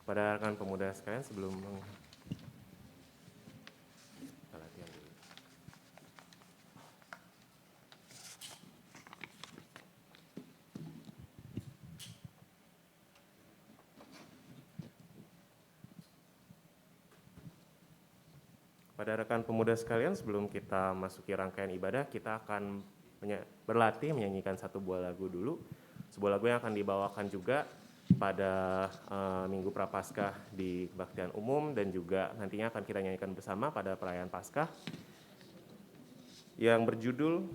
Pada rekan pemuda sekalian sebelum kita latihan dulu. Pada rekan pemuda sekalian sebelum kita masuki rangkaian ibadah, kita akan berlatih menyanyikan satu buah lagu dulu. Sebuah lagu yang akan dibawakan juga pada Minggu Prapaskah di Kebaktian Umum dan juga nantinya akan kita nyanyikan bersama pada perayaan Paskah yang berjudul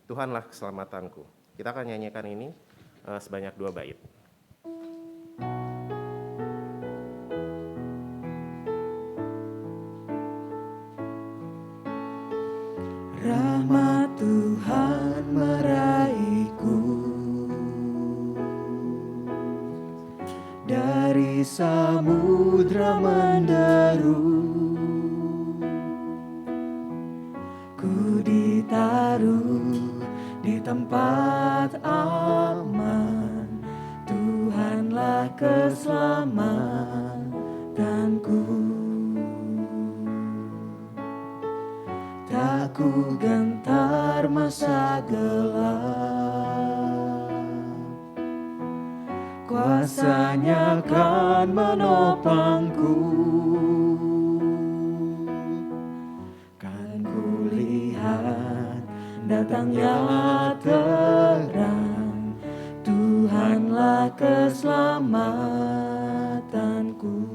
Tuhanlah Keselamatanku. Kita akan nyanyikan ini sebanyak 2 bait. Rahmat Tuhan meraihku dari samudra menderu, ku ditaruh di tempat aman. Tuhanlah keselamatanku. Tak ku gentar masa gelap, kuasa-Nya kan menopangku. Kan ku lihat datangnya terang, Tuhanlah keselamatanku.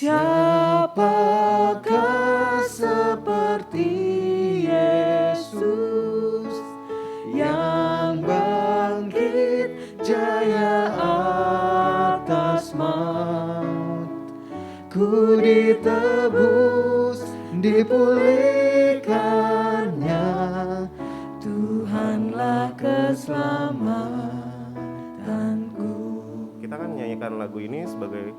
Siapakah seperti Yesus yang bangkit jaya atas maut? Ku ditebus, dipulihkan-Nya, Tuhanlah keselamatanku. Kita akan menyanyikan lagu ini sebagai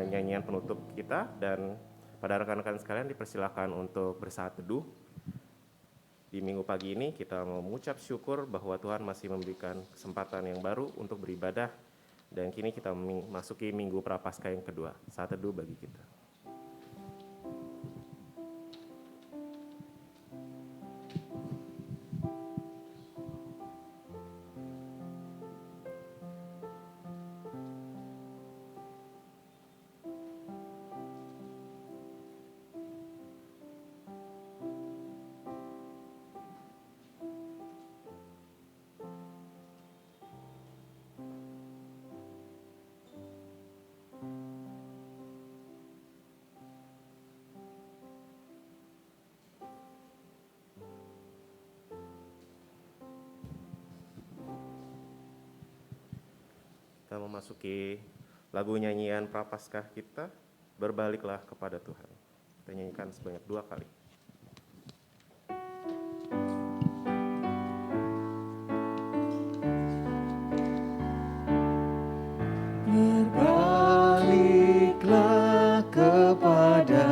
nyanyian penutup kita, dan pada rekan-rekan sekalian dipersilakan untuk bersaat teduh. Di minggu pagi ini kita mau mengucap syukur bahwa Tuhan masih memberikan kesempatan yang baru untuk beribadah, dan kini kita memasuki Minggu Prapaskah yang kedua, saat teduh bagi kita. Kita memasuki lagu nyanyian Prapaskah kita, Berbaliklah kepada Tuhan. Kita nyanyikan sebanyak 2 kali. Berbaliklah kepada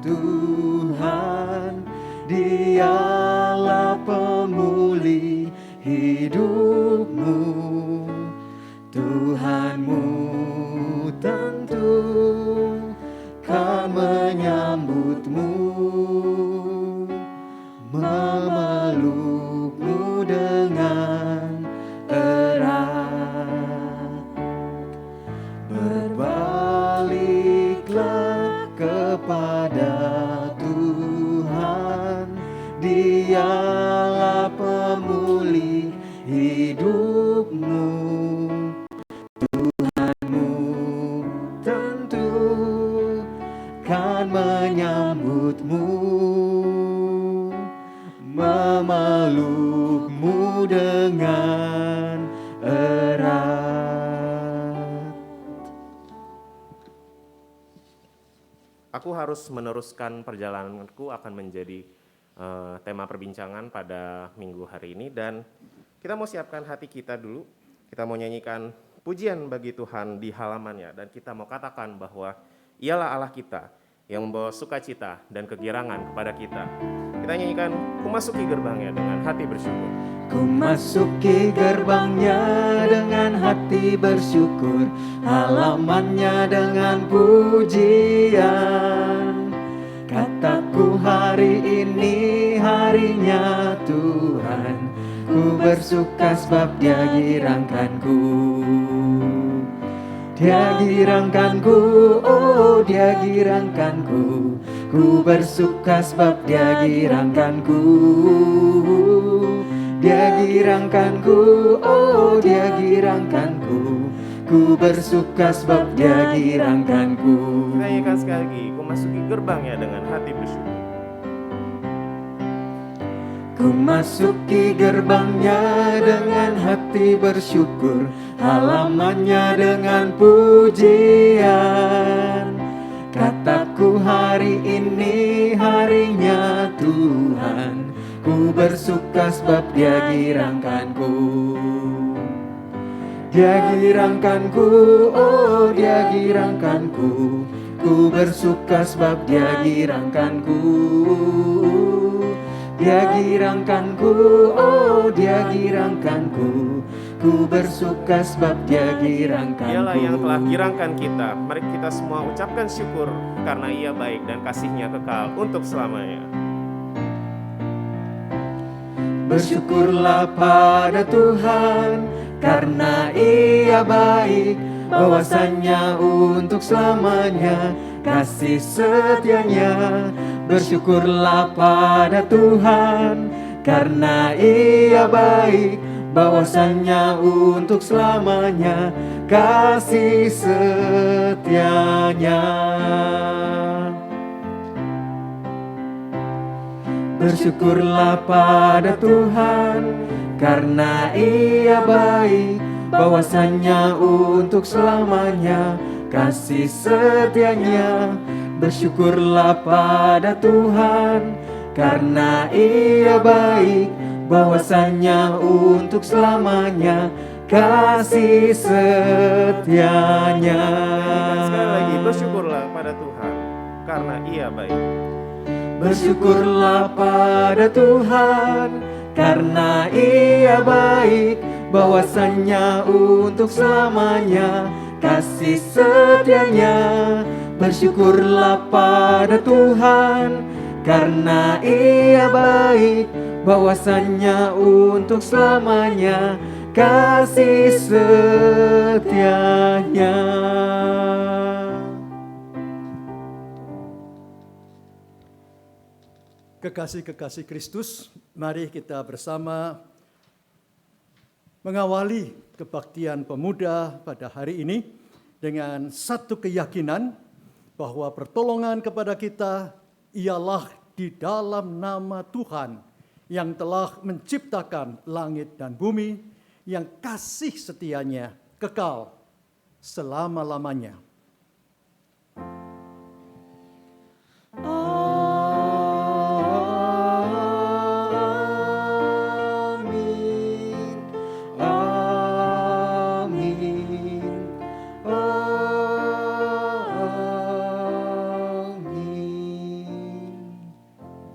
Tuhan, Dialah pemulih hidupmu. Tuhanmu tentu kan menyambutmu, memelukmu dengan erat. Berbaliklah kepada Tuhan, Dialah pemulih hidupmu. Menyambutmu, memelukmu dengan erat. Aku harus meneruskan perjalananku akan menjadi tema perbincangan pada minggu hari ini, dan kita mau siapkan hati kita dulu. Kita mau nyanyikan pujian bagi Tuhan di halamannya, dan kita mau katakan bahwa Ialah Allah kita yang membawa sukacita dan kegirangan kepada kita. Kita nyanyikan "Ku Masuki Gerbangnya" dengan hati bersyukur. Ku masuki gerbangnya dengan hati bersyukur, halamannya dengan pujian. Kataku hari ini harinya Tuhan, ku bersuka sebab Dia girangkanku. Dia girangkanku, oh Dia girangkanku, ku bersuka sebab Dia girangkanku. Dia girangkanku, oh Dia girangkanku, ku bersuka sebab Dia girangkanku. Kita nyanyikan sekali lagi, "Ku masuki gerbangnya" dengan hati bersyukur. Ku masuki gerbangnya dengan hati bersyukur, halamannya dengan pujian. Kataku hari ini harinya Tuhan, ku bersuka sebab Dia girangkanku. Dia girangkanku, oh Dia girangkanku, ku bersuka sebab Dia girangkanku. Dia girangkanku, oh Dia girangkanku, ku bersuka sebab Dia girangkanku. Dialah yang telah girangkan kita. Mari kita semua ucapkan syukur karena Ia baik dan kasih-Nya kekal untuk selamanya. Bersyukurlah pada Tuhan karena Ia baik, bahwasanya untuk selamanya kasih setianya. Bersyukurlah pada Tuhan karena Ia baik, bahwasanya untuk selamanya kasih setianya. Bersyukurlah pada Tuhan karena Ia baik, bahwasanya untuk selamanya kasih setianya. Bersyukurlah pada Tuhan karena Ia baik, bahwasanya untuk selamanya kasih setianya. Sekali lagi, bersyukurlah pada Tuhan karena Ia baik. Bersyukurlah pada Tuhan karena Ia baik, bahwasanya untuk selamanya kasih setianya. Bersyukurlah pada Tuhan karena Ia baik, bahwasanya untuk selamanya kasih setianya. Kekasih-kekasih Kristus, mari kita bersama mengawali kebaktian pemuda pada hari ini dengan satu keyakinan bahwa pertolongan kepada kita ialah di dalam nama Tuhan yang telah menciptakan langit dan bumi, yang kasih setianya kekal selama-lamanya.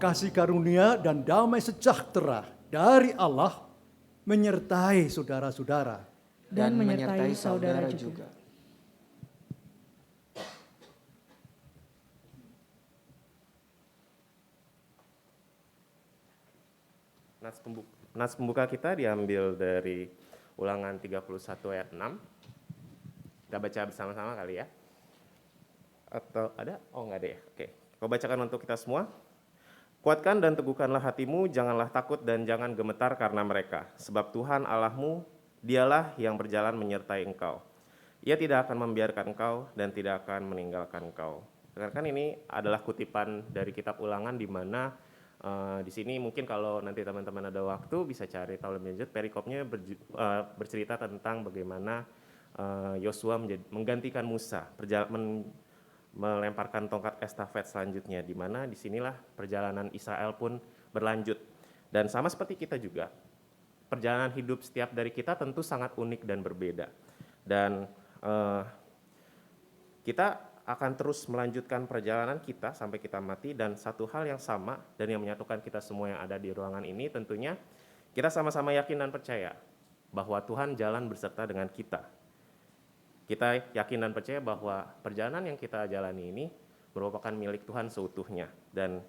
Kasih karunia dan damai sejahtera dari Allah menyertai saudara-saudara dan menyertai saudara juga. Nas pembuka kita diambil dari Ulangan 31 ayat 6. Kita baca bersama-sama kali ya. Atau ada? Oh enggak ada ya. Oke. Kau bacakan untuk kita semua. Kuatkan dan teguhkanlah hatimu, janganlah takut dan jangan gemetar karena mereka. Sebab Tuhan Allahmu, Dialah yang berjalan menyertai engkau. Ia tidak akan membiarkan engkau dan tidak akan meninggalkan engkau. Kan ini adalah kutipan dari kitab Ulangan di mana di sini mungkin kalau nanti teman-teman ada waktu bisa cari tahu lebih lanjut. Perikopnya bercerita tentang bagaimana Yosua menggantikan Musa, melemparkan tongkat estafet selanjutnya, di mana disinilah perjalanan Israel pun berlanjut. Dan sama seperti kita juga, perjalanan hidup setiap dari kita tentu sangat unik dan berbeda. Dan kita akan terus melanjutkan perjalanan kita sampai kita mati, dan satu hal yang sama dan yang menyatukan kita semua yang ada di ruangan ini tentunya kita sama-sama yakin dan percaya bahwa Tuhan jalan berserta dengan kita. Kita yakin dan percaya bahwa perjalanan yang kita jalani ini merupakan milik Tuhan seutuhnya, dan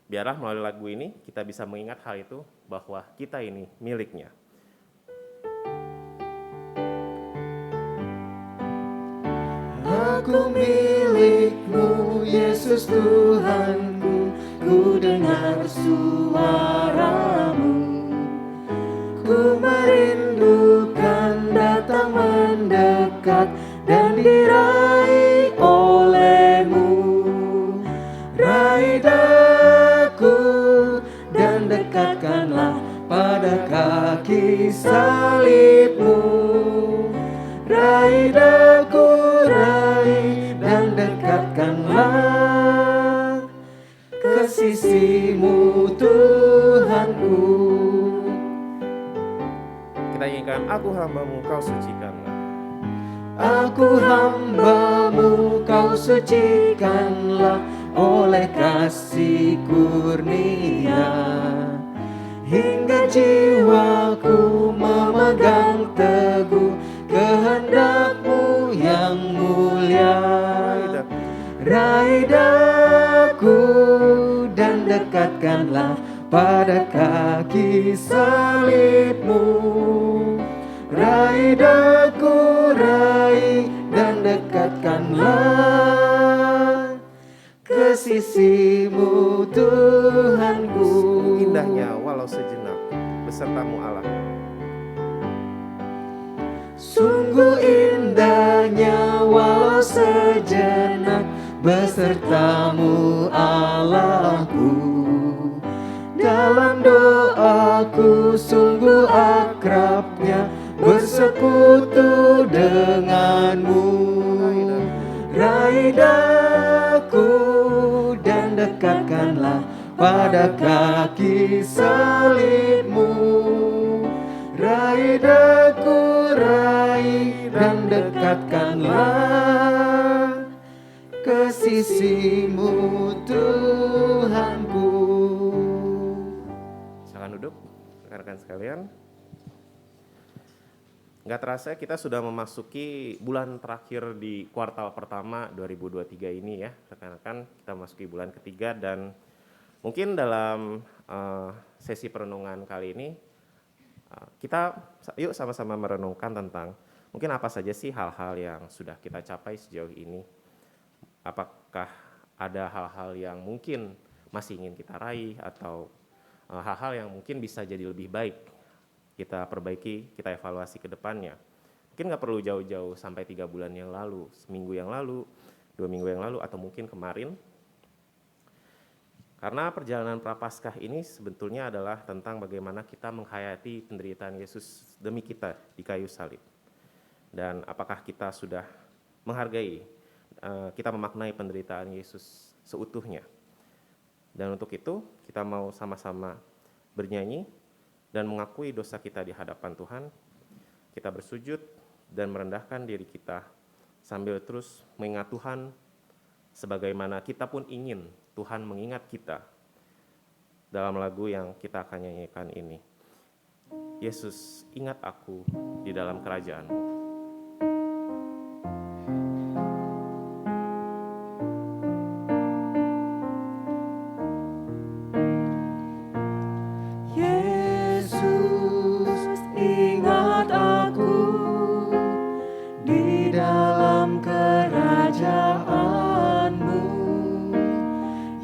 biarlah melalui lagu ini kita bisa mengingat hal itu bahwa kita ini miliknya. Aku milik-Mu, Yesus Tuhanku, ku dengar suara-Mu. Ku merindukan datang mendekat dan diraih oleh-Mu. Raih daku dan dekatkanlah pada kaki salib-Mu. Raih daku, raih dan dekatkanlah ke sisi-Mu Tuhanku. Kita nyanyikan, aku hamba-Mu, kau sucikanlah. Aku hamba-Mu, kau sucikanlah oleh kasih kurnia. Hingga jiwaku memegang teguh kehendak-Mu yang mulia. Raih daku dan dekatkanlah pada kaki salib-Mu. Raih daku, raih dan dekatkanlah ke sisi-Mu Tuhanku. Indahnya walau sejenak beserta-Mu Allah. Sungguh indahnya walau sejenak beserta-Mu Allahku. Dalam doaku sungguh akrabnya bersekutu dengan-Mu. Raih daku dan dekatkanlah pada kaki salib-Mu. Raih daku, raih dan dekatkanlah ke sisi-Mu Tuhanku. Silakan duduk, rekan-rekan sekalian. Nggak terasa kita sudah memasuki bulan terakhir di kuartal pertama 2023 ini ya, rekan-rekan. Kita memasuki bulan ketiga, dan mungkin dalam sesi perenungan kali ini kita yuk sama-sama merenungkan tentang mungkin apa saja sih hal-hal yang sudah kita capai sejauh ini. Apakah ada hal-hal yang mungkin masih ingin kita raih, atau hal-hal yang mungkin bisa jadi lebih baik kita perbaiki, kita evaluasi ke depannya. Mungkin nggak perlu jauh-jauh sampai 3 bulan yang lalu, seminggu yang lalu, 2 minggu yang lalu, atau mungkin kemarin. Karena perjalanan Prapaskah ini sebetulnya adalah tentang bagaimana kita menghayati penderitaan Yesus demi kita di kayu salib. Dan apakah kita sudah menghargai, kita memaknai penderitaan Yesus seutuhnya. Dan untuk itu kita mau sama-sama bernyanyi dan mengakui dosa kita di hadapan Tuhan. Kita bersujud dan merendahkan diri kita sambil terus mengingat Tuhan sebagaimana kita pun ingin Tuhan mengingat kita dalam lagu yang kita akan nyanyikan ini. Yesus, ingat aku di dalam kerajaan-Mu. Yesus, ingat aku di dalam kerajaan-Mu.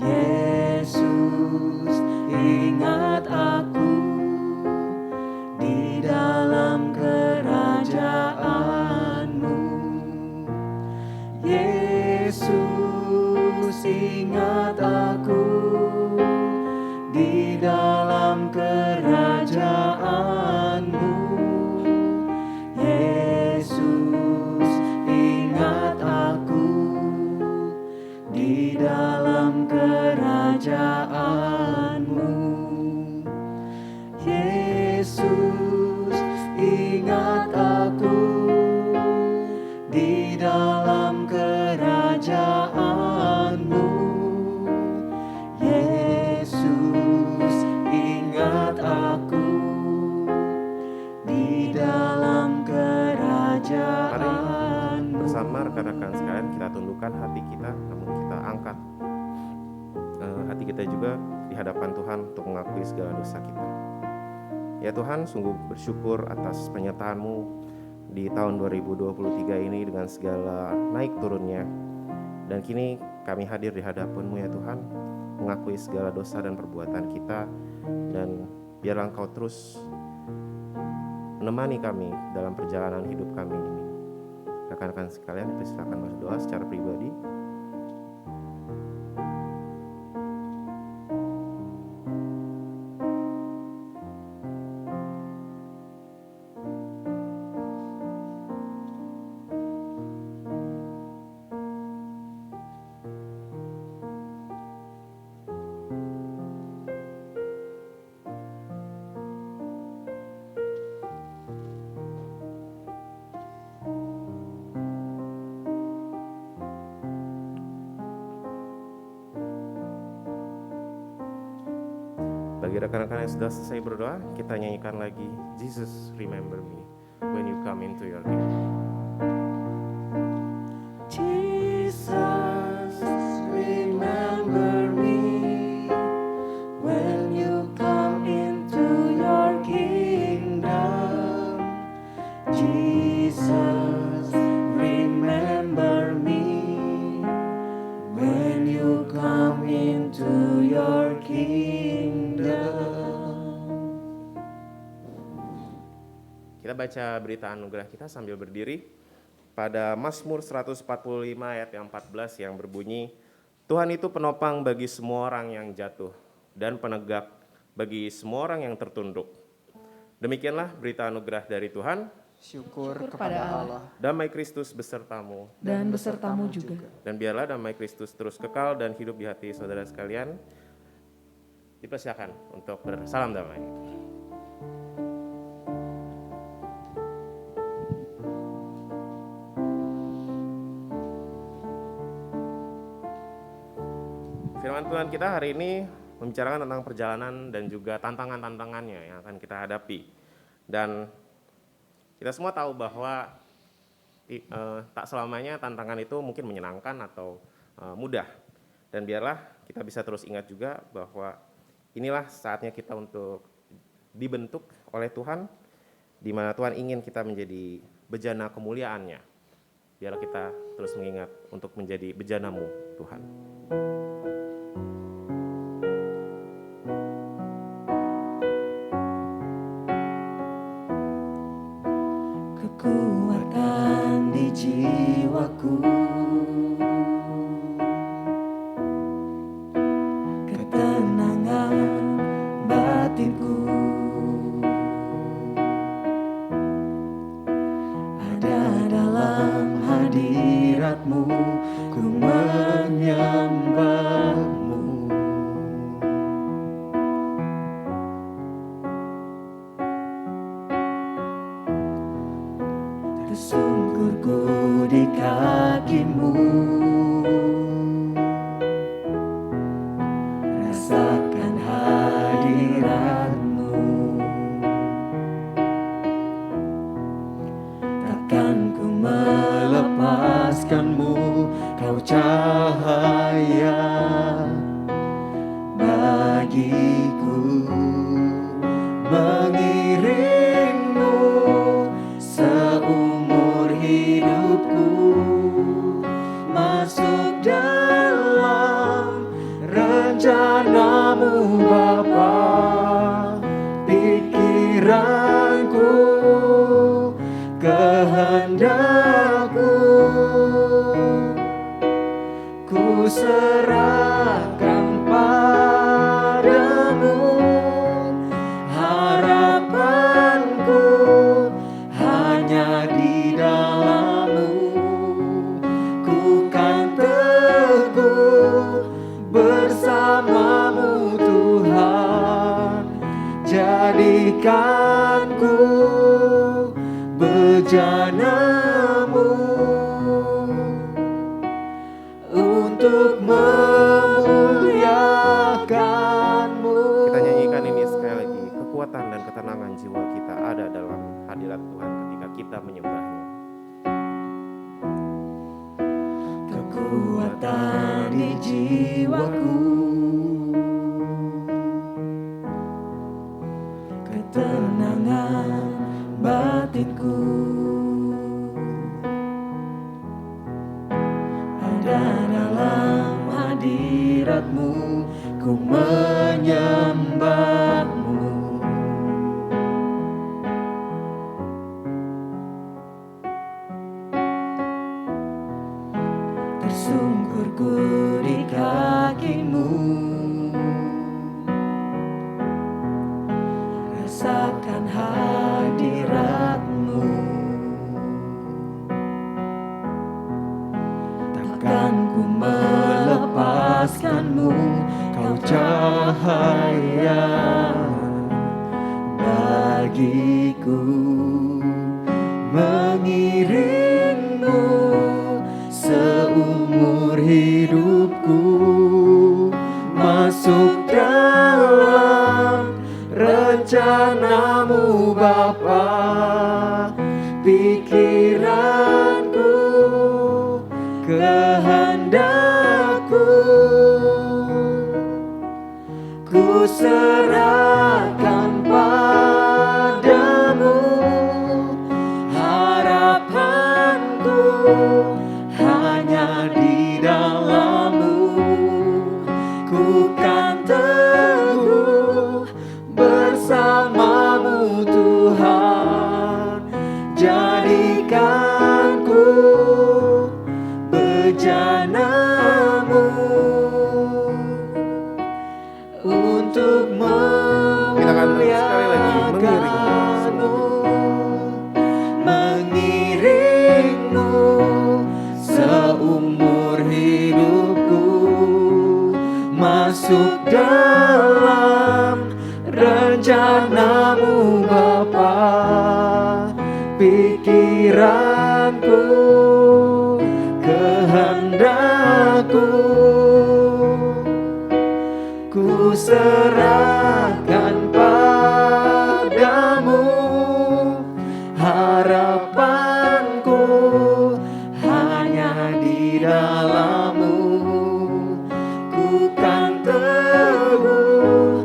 Yesus, ingat aku di dalam kerajaan-Mu. juga di hadapan Tuhan untuk mengakui segala dosa kita. Ya Tuhan, sungguh bersyukur atas penyertaan-Mu di tahun 2023 ini dengan segala naik turunnya. Dan kini kami hadir di hadapan-Mu ya Tuhan, mengakui segala dosa dan perbuatan kita, dan biarlah Engkau terus menemani kami dalam perjalanan hidup kami ini. Rekan-rekan sekalian, dipersilakan berdoa secara pribadi. Bagi rekan-rekan yang sudah selesai berdoa, kita nyanyikan lagi Jesus Remember Me When You Come Into Your Kingdom. Jesus, remember me when you come into your kingdom. Jesus, remember me when you come into your kingdom. Kita baca berita anugerah kita sambil berdiri pada Mazmur 145 ayat yang 14 yang berbunyi, Tuhan itu penopang bagi semua orang yang jatuh dan penegak bagi semua orang yang tertunduk. Demikianlah berita anugerah dari Tuhan. Syukur Syukur kepada pada Allah Damai Kristus besertamu, dan besertamu juga. dan biarlah damai Kristus terus kekal dan hidup di hati saudara sekalian. Dipersilakan untuk bersalam damai. Firman Tuhan kita hari ini membicarakan tentang perjalanan dan juga tantangan-tantangannya yang akan kita hadapi. Dan kita semua tahu bahwa tak selamanya tantangan itu mungkin menyenangkan atau mudah. Dan biarlah kita bisa terus ingat juga bahwa inilah saatnya kita untuk dibentuk oleh Tuhan, di mana Tuhan ingin kita menjadi bejana kemuliaan-Nya. Biarlah kita terus mengingat untuk menjadi bejana-Mu, Tuhan. Kekuatan di jiwaku, ketenangan batinku, ada dalam hadirat-Mu, ku menyembah-Mu. Tersungkurku di kaki-Mu, rasakan hadirat-Mu. Takkan ku melepaskan-Mu, Kau cahaya bagiku, mengiring-Mu seumur hidupku, masuk dalam rencana-Mu Bapa. Pikiranku, kehendakku, ku serahkan padamu. Harapanku hanya di dalam-Mu, ku kan teguh bersama-Mu Tuhan. Jadikanku bejana-Mu untuk memuliakan-Mu. Kita nyanyikan ini sekali lagi. Kekuatan dan ketenangan jiwa kita ada dalam hadirat Tuhan ketika kita menyembah-Nya. Kekuatan di jiwaku, menyembahmu. Tersungkur ku di kakimu, rasakan hadiratmu. Takkan ku melepaskanmu, kau cahaya bagiku. Mengiringmu seumur hidupku, masuk dalam rencanamu Bapa. Pikiranku, kehendakku, ku serahkan padamu. Harapanku hanya di dalam-Mu, ku kan teguh bersama-Mu Tuhan. Jadikanku bejana-Mu untuk Kita akan sekali lagi memuliakan-Mu, mengiringmu seumur hidupku, masuk dalam rencana-Mu Bapa. Pikiranku, kehendakku, ku serahkan padamu. Harapanku hanya di dalam-Mu, ku kan teguh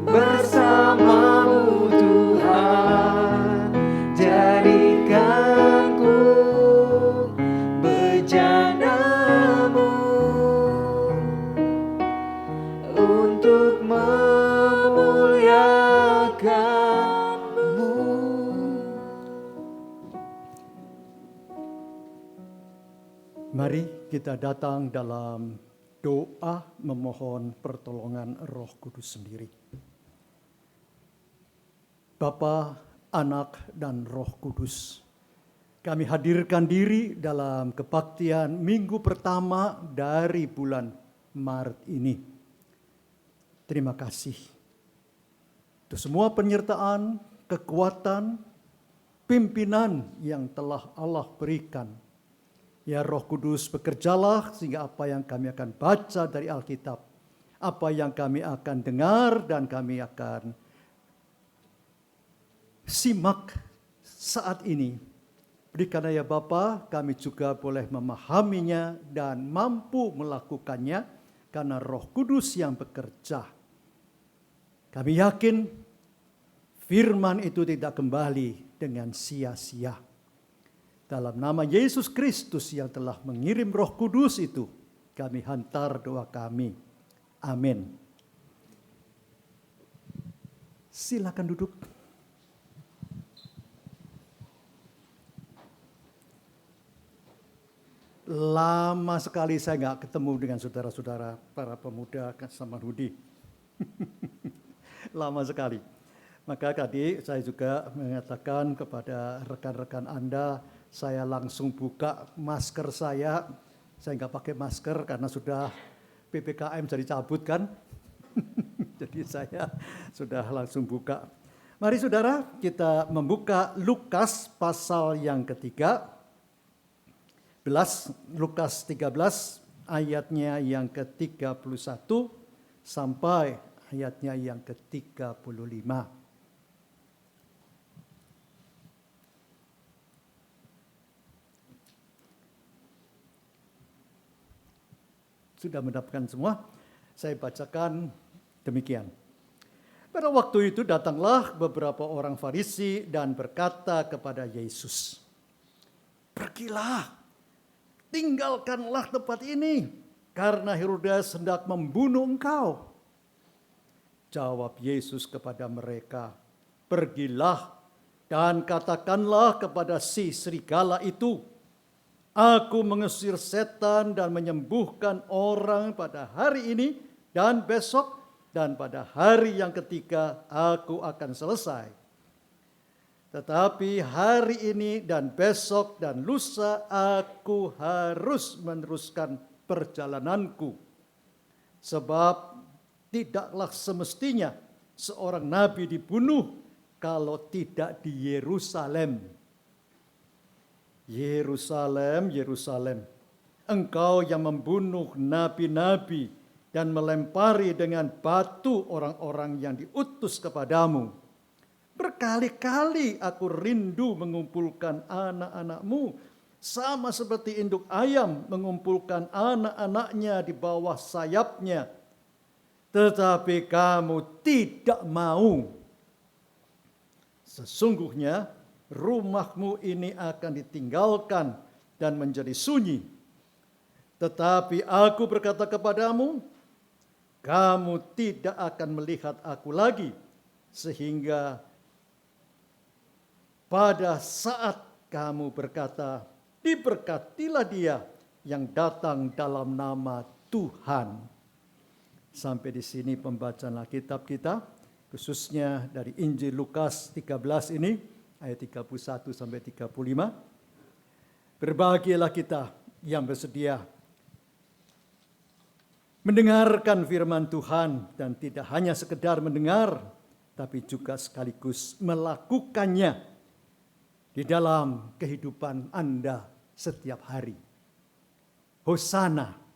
bersama-Mu Tuhan. Jadikanku bejana-Mu untuk memuliakan-Mu. Mari kita datang dalam doa memohon pertolongan Roh Kudus sendiri. Bapa, Anak, dan Roh Kudus, kami hadirkan diri dalam kebaktian minggu pertama dari bulan Maret ini. Terima kasih untuk semua penyertaan, kekuatan, pimpinan yang telah Allah berikan. Ya Roh Kudus, bekerjalah sehingga apa yang kami akan baca dari Alkitab, apa yang kami akan dengar dan kami akan simak saat ini. Berikanlah ya Bapa, kami juga boleh memahaminya dan mampu melakukannya karena Roh Kudus yang bekerja. Kami yakin firman itu tidak kembali dengan sia-sia. Dalam nama Yesus Kristus yang telah mengirim Roh Kudus itu, kami hantar doa kami. Amin. Silakan duduk. Lama sekali saya nggak ketemu dengan saudara-saudara para pemuda Samanhudi. Lama sekali. Maka tadi saya juga mengatakan kepada rekan-rekan Anda, saya langsung buka masker saya. Saya nggak pakai masker karena sudah PPKM jadi cabut kan. Jadi saya sudah langsung buka. Mari saudara, kita membuka Lukas pasal yang ketiga. Lukas 13 ayatnya yang ke-31 sampai ayatnya yang ke-35. Sudah mendapatkan semua? Saya bacakan demikian. Pada waktu itu datanglah beberapa orang Farisi dan berkata kepada Yesus, "Pergilah, tinggalkanlah tempat ini, karena Herodes hendak membunuh engkau." Jawab Yesus kepada mereka, "Pergilah dan katakanlah kepada si serigala itu, Aku mengusir setan dan menyembuhkan orang pada hari ini dan besok, dan pada hari yang ketiga aku akan selesai. Tetapi hari ini dan besok dan lusa aku harus meneruskan perjalananku. Sebab tidaklah semestinya seorang nabi dibunuh kalau tidak di Yerusalem. Yerusalem, Yerusalem, engkau yang membunuh nabi-nabi dan melempari dengan batu orang-orang yang diutus kepadamu. Berkali-kali aku rindu mengumpulkan anak-anakmu, sama seperti induk ayam mengumpulkan anak-anaknya di bawah sayapnya. Tetapi kamu tidak mau. Sesungguhnya rumahmu ini akan ditinggalkan dan menjadi sunyi. Tetapi aku berkata kepadamu, kamu tidak akan melihat aku lagi, sehingga pada saat kamu berkata, diberkatilah dia yang datang dalam nama Tuhan. Sampai di sini pembacaan Alkitab kita, khususnya dari Injil Lukas 13 ini, ayat 31 sampai 35. Berbahagialah kita yang bersedia mendengarkan firman Tuhan dan tidak hanya sekedar mendengar, tapi juga sekaligus melakukannya di dalam kehidupan Anda setiap hari. Hosana.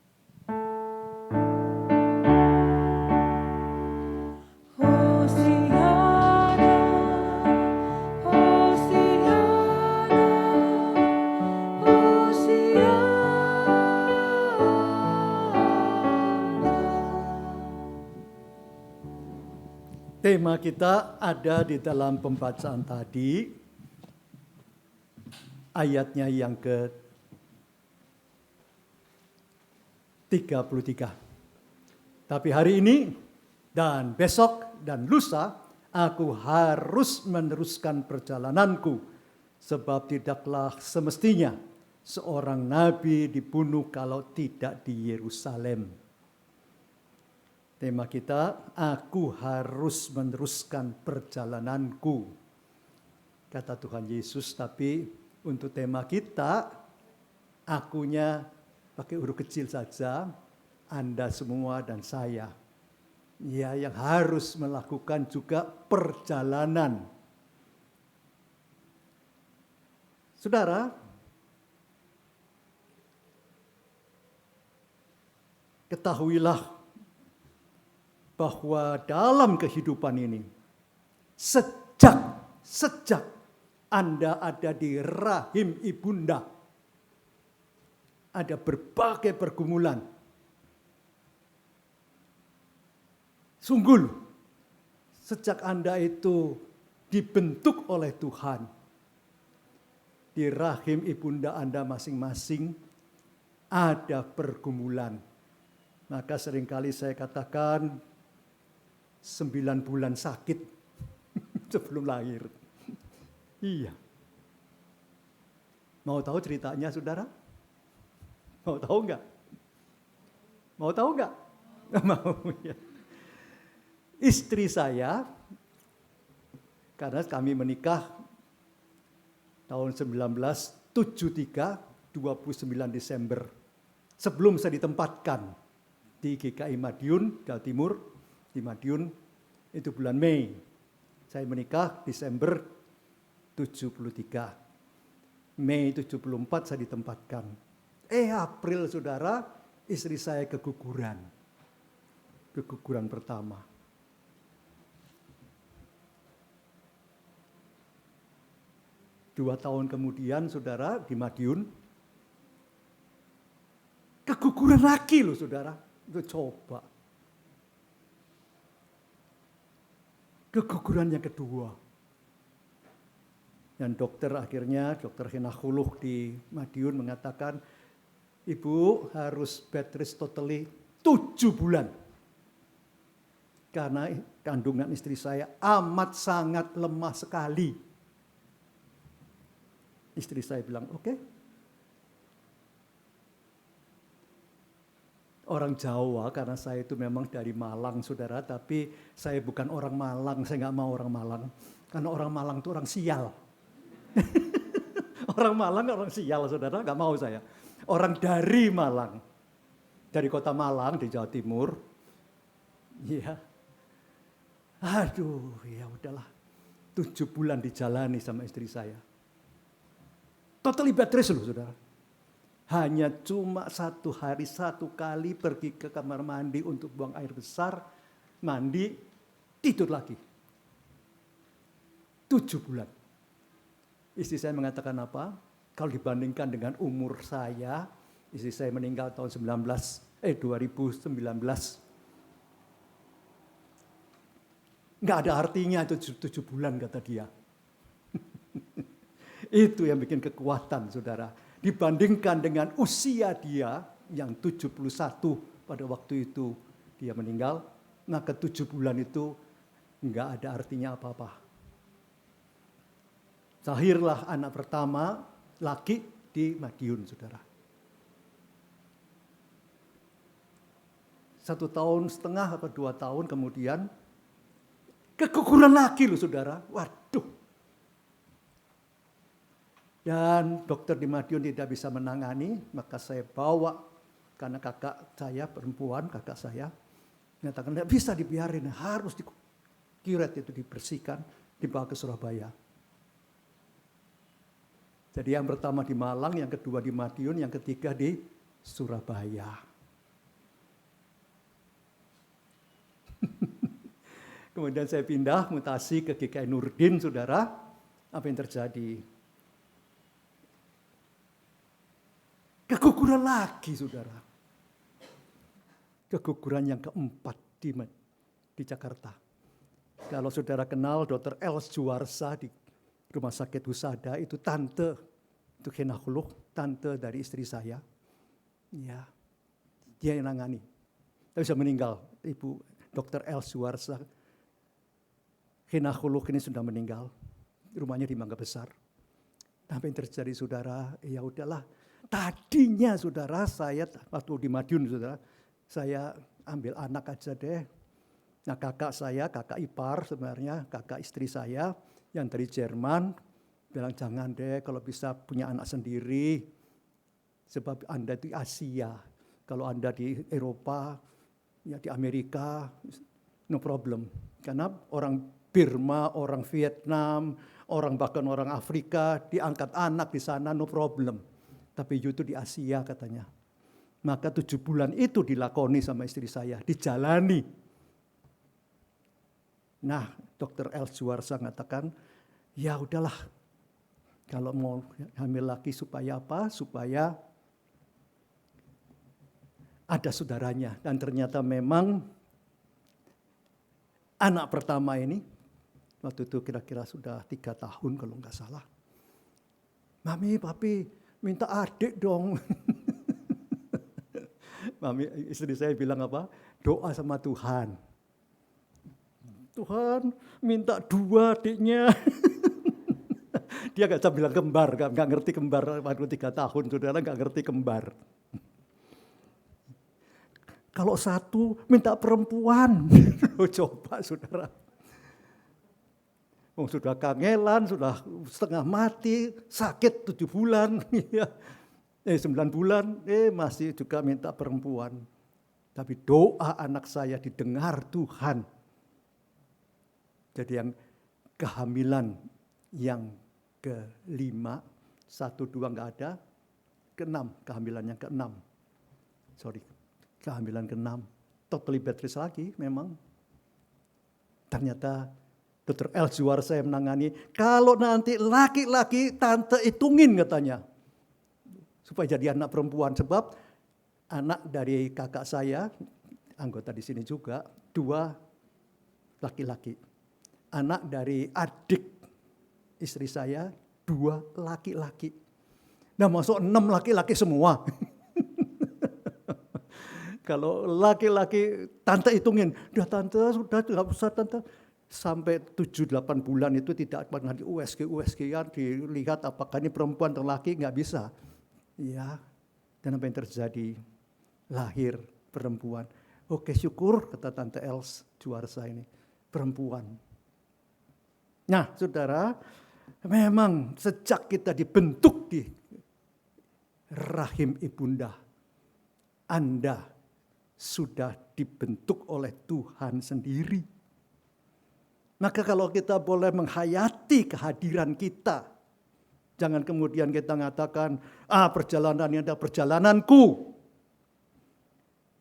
Tema kita ada di dalam pembacaan tadi, ayatnya yang ke-33. Tapi hari ini dan besok dan lusa aku harus meneruskan perjalananku, sebab tidaklah semestinya seorang nabi dibunuh kalau tidak di Yerusalem. Tema kita, aku harus meneruskan perjalananku. Kata Tuhan Yesus, tapi untuk tema kita, akunya pakai huruf kecil saja, Anda semua dan saya. Ya, yang harus melakukan juga perjalanan. Saudara, ketahuilah bahwa dalam kehidupan ini, sejak Anda ada di rahim ibunda, ada berbagai pergumulan. Sungguh, sejak Anda itu dibentuk oleh Tuhan, di rahim ibunda Anda masing-masing ada pergumulan. Maka seringkali saya katakan, 9 bulan sakit sebelum lahir. Iya. Mau tahu ceritanya, saudara? Mau tahu enggak? Mau tahu enggak? Mau ya. Istri saya, karena kami menikah tahun 1973, 29 Desember. Sebelum saya ditempatkan di GKI Madiun, Jawa Timur, di Madiun, itu bulan Mei. Saya menikah Desember 73. Mei 74 saya ditempatkan. April, saudara, istri saya keguguran. Keguguran pertama. Dua tahun kemudian, saudara, di Madiun, keguguran lagi loh, saudara. Itu coba. Keguguran yang kedua. Dan dokter Hena Khuluh di Madiun mengatakan, Ibu harus bed rest totally 7 bulan. Karena kandungan istri saya amat sangat lemah sekali. Istri saya bilang, oke. Orang Jawa, karena saya itu memang dari Malang, saudara. Tapi saya bukan orang Malang, saya nggak mau orang Malang. Karena orang Malang itu orang sial. Orang Malang orang sial, saudara, nggak mau saya. Orang dari Malang, dari kota Malang di Jawa Timur. Iya. Aduh, ya udahlah. 7 bulan dijalani sama istri saya. Totally bed rest loh, saudara. Hanya cuma 1 hari 1 kali pergi ke kamar mandi untuk buang air besar, mandi, tidur lagi. 7 bulan. Istri saya mengatakan apa? Kalau dibandingkan dengan umur saya, istri saya meninggal tahun 2019. Nggak ada artinya itu 7 bulan, kata dia. Itu yang bikin kekuatan, saudara. Dibandingkan dengan usia dia yang 71 pada waktu itu dia meninggal, maka 7 bulan itu nggak ada artinya apa-apa. Lahirlah anak pertama laki di Madiun, saudara. 1,5 tahun atau 2 tahun kemudian keguguran lagi loh, saudara. Waduh. Dan dokter di Madiun tidak bisa menangani, maka saya bawa, karena kakak saya perempuan, kakak saya, menyatakan tidak bisa dibiarin, harus dikiret, itu dibersihkan, dibawa ke Surabaya. Jadi yang pertama di Malang, yang kedua di Madiun, yang ketiga di Surabaya. Kemudian saya pindah, mutasi ke GKI Nurdin, saudara. Apa yang terjadi? Keguguran lagi, saudara. Keguguran yang keempat di Jakarta. Kalau saudara kenal Dr. Els Juwarsa di Rumah Sakit Husada, itu tante, itu Khenahuluh, tante dari istri saya. Ya, dia yang nangani. Tapi sudah meninggal, Ibu Dr. Els Juwarsa. Khenahuluh ini sudah meninggal. Rumahnya di Mangga Besar. Apa yang terjadi, saudara? Ya udahlah. Tadinya, saudara, saya waktu di Madiun, saudara, saya ambil anak aja deh. Nah, kakak saya, kakak ipar sebenarnya, kakak istri saya yang dari Jerman, bilang jangan deh kalau bisa punya anak sendiri. Sebab Anda di Asia, kalau Anda di Eropa, ya di Amerika, no problem. Karena orang Burma, orang Vietnam, bahkan orang Afrika, diangkat anak di sana, no problem. Tapi itu di Asia katanya. Maka 7 bulan itu dilakoni sama istri saya, dijalani. Nah, Dr. Els Juwarsa mengatakan, ya udahlah, kalau mau hamil lagi supaya apa? Supaya ada saudaranya. Dan ternyata memang anak pertama ini, waktu itu kira-kira sudah 3 tahun kalau nggak salah. Mami, papi, minta adik dong. Mami, istri saya bilang apa? Doa sama Tuhan. Tuhan minta 2 adiknya. Dia gak bisa bilang kembar, gak ngerti kembar waktu 3 tahun, saudara gak ngerti kembar. Kalau 1 minta perempuan. Coba, saudara. Sudah kangelan, sudah setengah mati, sakit 7 bulan, 9 bulan, masih juga minta perempuan. Tapi doa anak saya didengar Tuhan. Jadi yang kehamilan yang ke-5, 1, 2 enggak ada, ke-6, kehamilan yang ke-6. Kehamilan ke-6, totally bed rest lagi memang. Ternyata Dr. Els Juwarsa yang menangani, kalau nanti laki-laki tante hitungin katanya. Supaya jadi anak perempuan, sebab anak dari kakak saya, anggota di sini juga, 2 laki-laki. Anak dari adik istri saya, 2 laki-laki. Nah, masuk 6 laki-laki semua. Kalau laki-laki, tante hitungin, udah tante, sudah nggak usah tante. Sampai 7-8 bulan itu tidak pernah di USG-an, dilihat apakah ini perempuan atau laki, nggak bisa. Ya, dan apa yang terjadi? Lahir perempuan. Oke, syukur, kata Tante Els, juara saya ini, perempuan. Nah, saudara, memang sejak kita dibentuk di rahim ibunda, Anda sudah dibentuk oleh Tuhan sendiri. Maka kalau kita boleh menghayati kehadiran kita, jangan kemudian kita mengatakan, perjalanan ini adalah perjalananku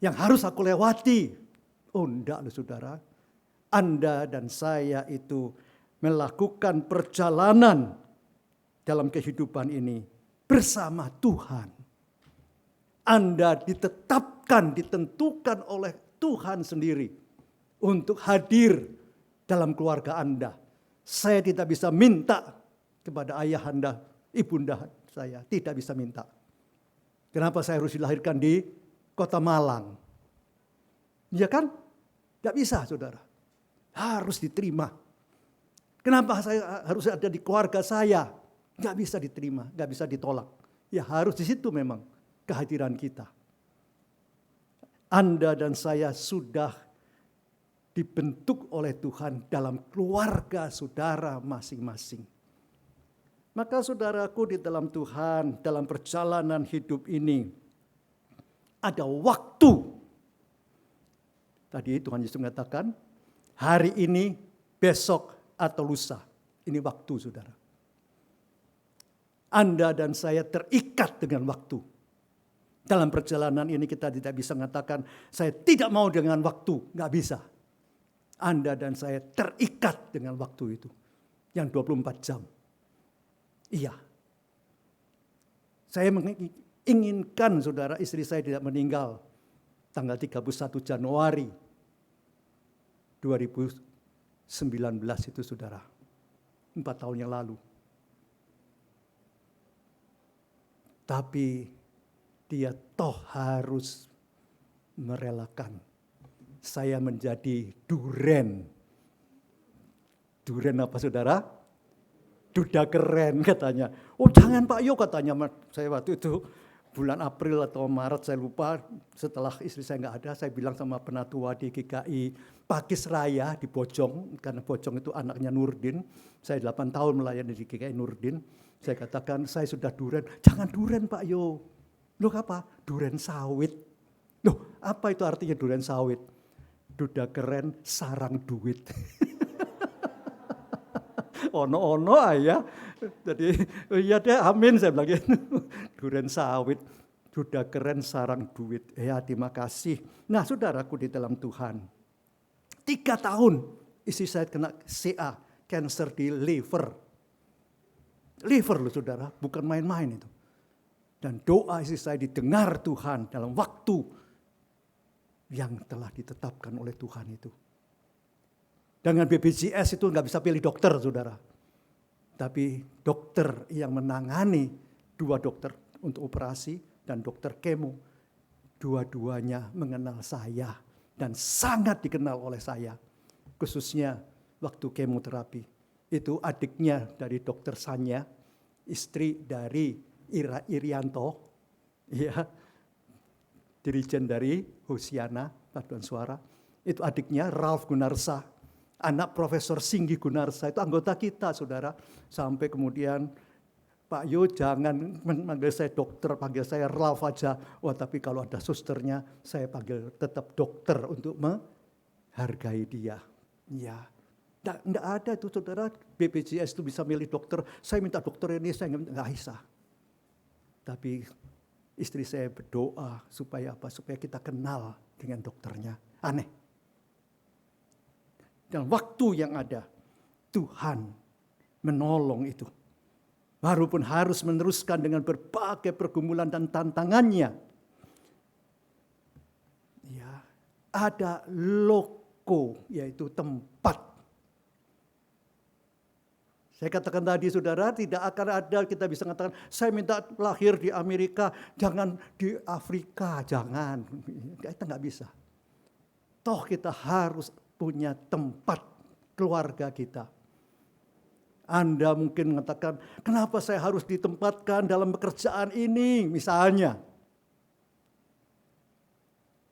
yang harus aku lewati. Oh enggak loh saudara, Anda dan saya itu melakukan perjalanan dalam kehidupan ini bersama Tuhan. Anda ditetapkan, ditentukan oleh Tuhan sendiri untuk hadir dalam keluarga Anda. Saya tidak bisa minta kepada ayah Anda, ibunda saya, tidak bisa minta. Kenapa saya harus dilahirkan di Kota Malang? Ya kan? Tidak bisa saudara. Harus diterima. Kenapa saya harus ada di keluarga saya? Nggak bisa diterima, nggak bisa ditolak. Ya harus di situ memang kehadiran kita. Anda dan saya sudah dibentuk oleh Tuhan dalam keluarga saudara masing-masing. Maka saudaraku di dalam Tuhan, dalam perjalanan hidup ini, ada waktu. Tadi Tuhan Yesus mengatakan, hari ini, besok, atau lusa. Ini waktu saudara. Anda dan saya terikat dengan waktu. Dalam perjalanan ini kita tidak bisa mengatakan, saya tidak mau dengan waktu. Nggak bisa. Anda dan saya terikat dengan waktu itu. Yang 24 jam. Iya. Saya menginginkan saudara istri saya tidak meninggal. Tanggal 31 Januari 2019 itu saudara. 4 tahun yang lalu. Tapi dia toh harus merelakan saya menjadi duren. Duren apa saudara? Duda keren katanya. Oh jangan Pak Yo katanya. Saya waktu itu bulan April atau Maret saya lupa, setelah istri saya nggak ada, saya bilang sama penatua di GKI Pakis Raya di Bojong, karena Bojong itu anaknya Nurdin. Saya 8 tahun melayani di GKI Nurdin. Saya katakan saya sudah duren. Jangan duren Pak Yo. Loh apa? Duren sawit. Loh apa itu artinya duren sawit? Duda keren sarang duit. Ono-ono ayah. Jadi iya deh amin saya bilang gitu. Duren sawit. Duda keren sarang duit. Ya terima kasih. Nah saudaraku di dalam Tuhan. 3 tahun istri saya kena CA. Cancer di liver. Liver loh saudara. Bukan main-main itu. Dan doa istri saya didengar Tuhan dalam waktu yang telah ditetapkan oleh Tuhan itu. Dengan BPJS itu nggak bisa pilih dokter, saudara. Tapi dokter yang menangani, 2 dokter untuk operasi dan dokter kemo, dua-duanya mengenal saya dan sangat dikenal oleh saya. Khususnya waktu kemoterapi. Itu adiknya dari dokter Sanya, istri dari Irianto, ya, dirijen dari Hosiana, paduan suara. Itu adiknya Ralph Gunarsa. Anak Profesor Singgi Gunarsa itu anggota kita, saudara. Sampai kemudian, Pak Yo jangan manggil saya dokter, panggil saya Ralph aja. Wah tapi kalau ada susternya, saya panggil tetap dokter untuk menghargai dia. Ya, enggak ada itu saudara, BPJS itu bisa milih dokter. Saya minta dokter ini, saya nggak bisa. Tapi istri saya berdoa supaya apa? Supaya kita kenal dengan dokternya. Aneh. Dan waktu yang ada, Tuhan menolong itu. Walaupun harus meneruskan dengan berbagai pergumulan dan tantangannya. Ya, ada loko, yaitu tempat. Saya katakan tadi saudara, tidak akan ada kita bisa mengatakan, saya minta lahir di Amerika, jangan di Afrika, jangan. Kita nggak bisa. Toh kita harus punya tempat keluarga kita. Anda mungkin mengatakan, kenapa saya harus ditempatkan dalam pekerjaan ini misalnya.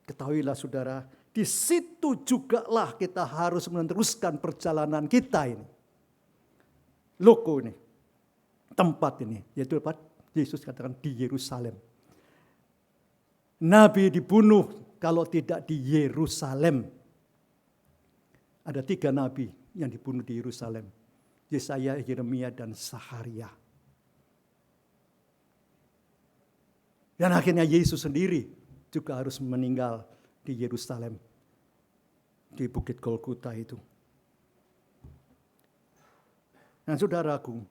Ketahuilah saudara, di situ jugalah kita harus meneruskan perjalanan kita ini. Loko ini, tempat ini, yaitu tempat Yesus katakan di Yerusalem. Nabi dibunuh kalau tidak di Yerusalem. Ada 3 nabi yang dibunuh di Yerusalem. Yesaya, Yeremia, dan Saharia. Dan akhirnya Yesus sendiri juga harus meninggal di Yerusalem. Di Bukit Golgota itu. Nah saudaraku,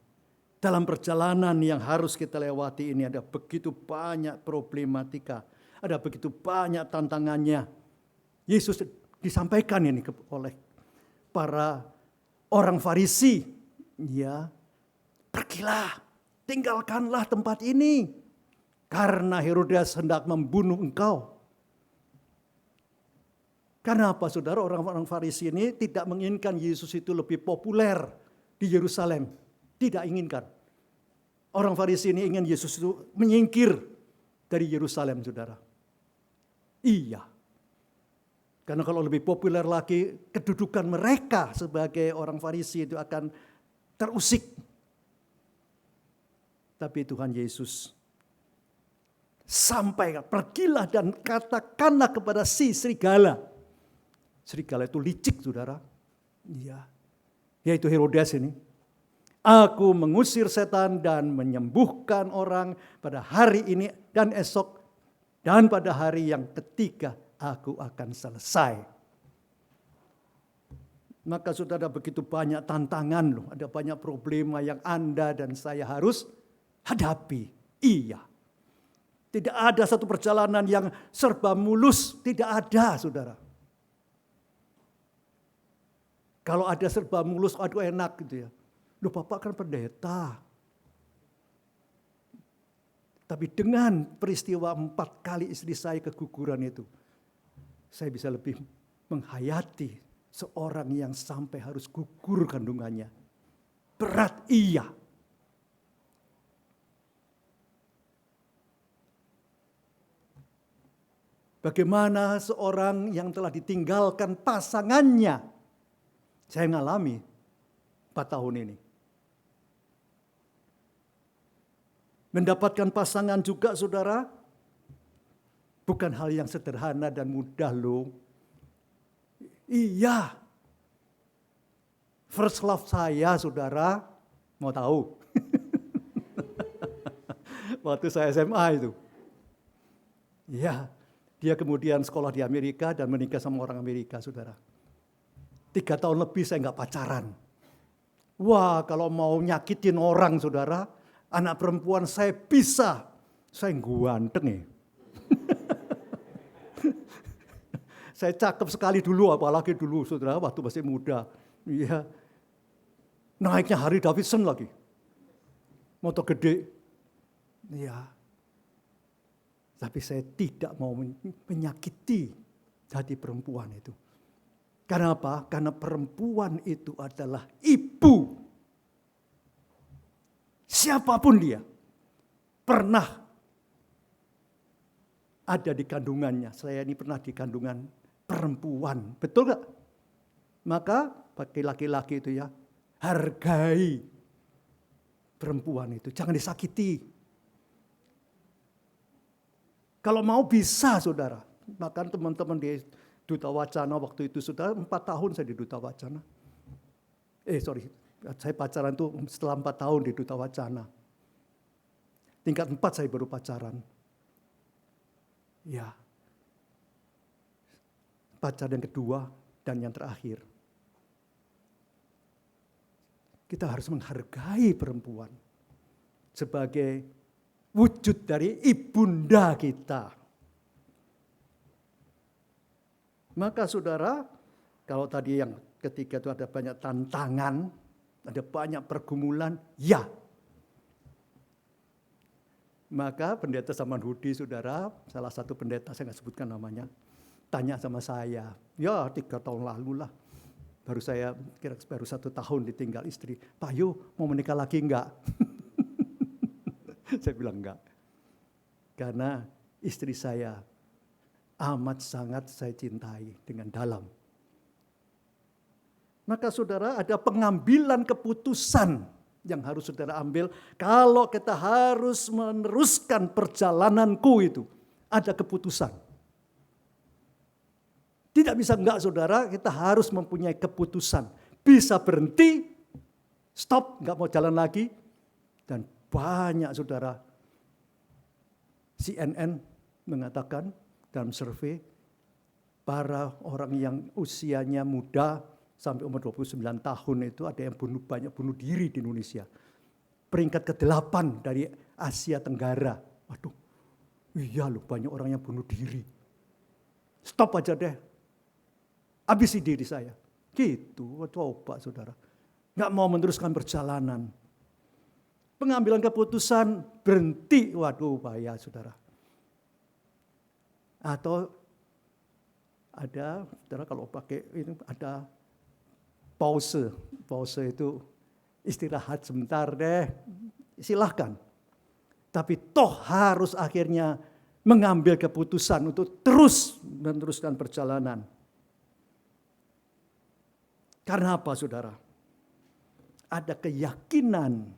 dalam perjalanan yang harus kita lewati ini ada begitu banyak problematika. Ada begitu banyak tantangannya. Yesus disampaikan ini oleh para orang Farisi. Ya, pergilah, tinggalkanlah tempat ini. Karena Herodes hendak membunuh engkau. Karena apa saudara? Orang-orang Farisi ini tidak menginginkan Yesus itu lebih populer di Yerusalem. Tidak inginkan. Orang Farisi ini ingin Yesus itu menyingkir dari Yerusalem, saudara. Iya. Karena kalau lebih populer lagi, kedudukan mereka sebagai orang Farisi itu akan terusik. Tapi Tuhan Yesus sampaikan, pergilah dan katakanlah kepada si serigala. Serigala itu licik, saudara. Iya. Yaitu Herodes ini. Aku mengusir setan dan menyembuhkan orang pada hari ini dan esok. Dan pada hari yang ketiga aku akan selesai. Maka saudara, begitu banyak tantangan loh. Ada banyak problema yang Anda dan saya harus hadapi. Iya. Tidak ada satu perjalanan yang serba mulus. Tidak ada, saudara. Kalau ada serba mulus, aduh enak gitu ya. Loh, Bapak kan pendeta. Tapi dengan peristiwa 4 kali istri saya keguguran itu, saya bisa lebih menghayati seorang yang sampai harus gugur kandungannya. Berat, iya. Bagaimana seorang yang telah ditinggalkan pasangannya. Saya mengalami 4 tahun ini. Mendapatkan pasangan juga, saudara, bukan hal yang sederhana dan mudah loh. Iya. First love saya, saudara, mau tahu? Waktu saya SMA itu. Iya, dia kemudian sekolah di Amerika dan menikah sama orang Amerika, saudara. 3 tahun lebih saya nggak pacaran. Wah, kalau mau nyakitin orang, saudara, anak perempuan saya bisa. Saya ganteng ya. Saya cakep sekali dulu, apalagi dulu, saudara, waktu masih muda. Iya. Naiknya Harley Davidson lagi. Motor gede. Iya. Tapi saya tidak mau menyakiti hati perempuan itu. Karena apa? Karena perempuan itu adalah ibu. Siapapun dia pernah ada di kandungannya. Saya ini pernah di kandungan perempuan. Betul gak? Maka bagi laki-laki itu ya, hargai perempuan itu. Jangan disakiti. Kalau mau bisa, saudara. Bahkan teman-teman di Duta Wacana waktu itu, saudara, 4 tahun saya di Duta Wacana. Saya pacaran tuh setelah 4 tahun di Duta Wacana. Tingkat 4 saya baru pacaran. Ya. Pacar yang kedua dan yang terakhir. Kita harus menghargai perempuan sebagai wujud dari ibunda kita. Maka saudara, kalau tadi yang ketiga itu ada banyak tantangan, Ada banyak pergumulan? Ya. Maka pendeta Samanhudi, saudara, salah satu pendeta, saya nggak sebutkan namanya, tanya sama saya, ya 3 tahun lalu lah, baru 1 tahun ditinggal istri. Pak Yu, mau menikah lagi enggak? Saya bilang enggak. Karena istri saya amat sangat saya cintai dengan dalam. Maka saudara, ada pengambilan keputusan yang harus saudara ambil. Kalau kita harus meneruskan perjalananku itu, ada keputusan. Tidak bisa enggak saudara, kita harus mempunyai keputusan. Bisa berhenti, stop, enggak mau jalan lagi. Dan banyak saudara, CNN mengatakan dalam survei, para orang yang usianya muda sampai umur 29 tahun itu ada yang banyak bunuh diri di Indonesia. Peringkat ke-8 dari Asia Tenggara. Waduh, iya loh banyak orang yang bunuh diri. Stop aja deh. Habisi diri saya. Gitu, coba saudara. Nggak mau meneruskan perjalanan. Pengambilan keputusan berhenti, waduh bahaya saudara. Atau ada, saudara kalau pakai ini ada pause. Pause itu istirahat sebentar deh, silahkan. Tapi toh harus akhirnya mengambil keputusan untuk terus meneruskan perjalanan. Karena apa saudara? Ada keyakinan,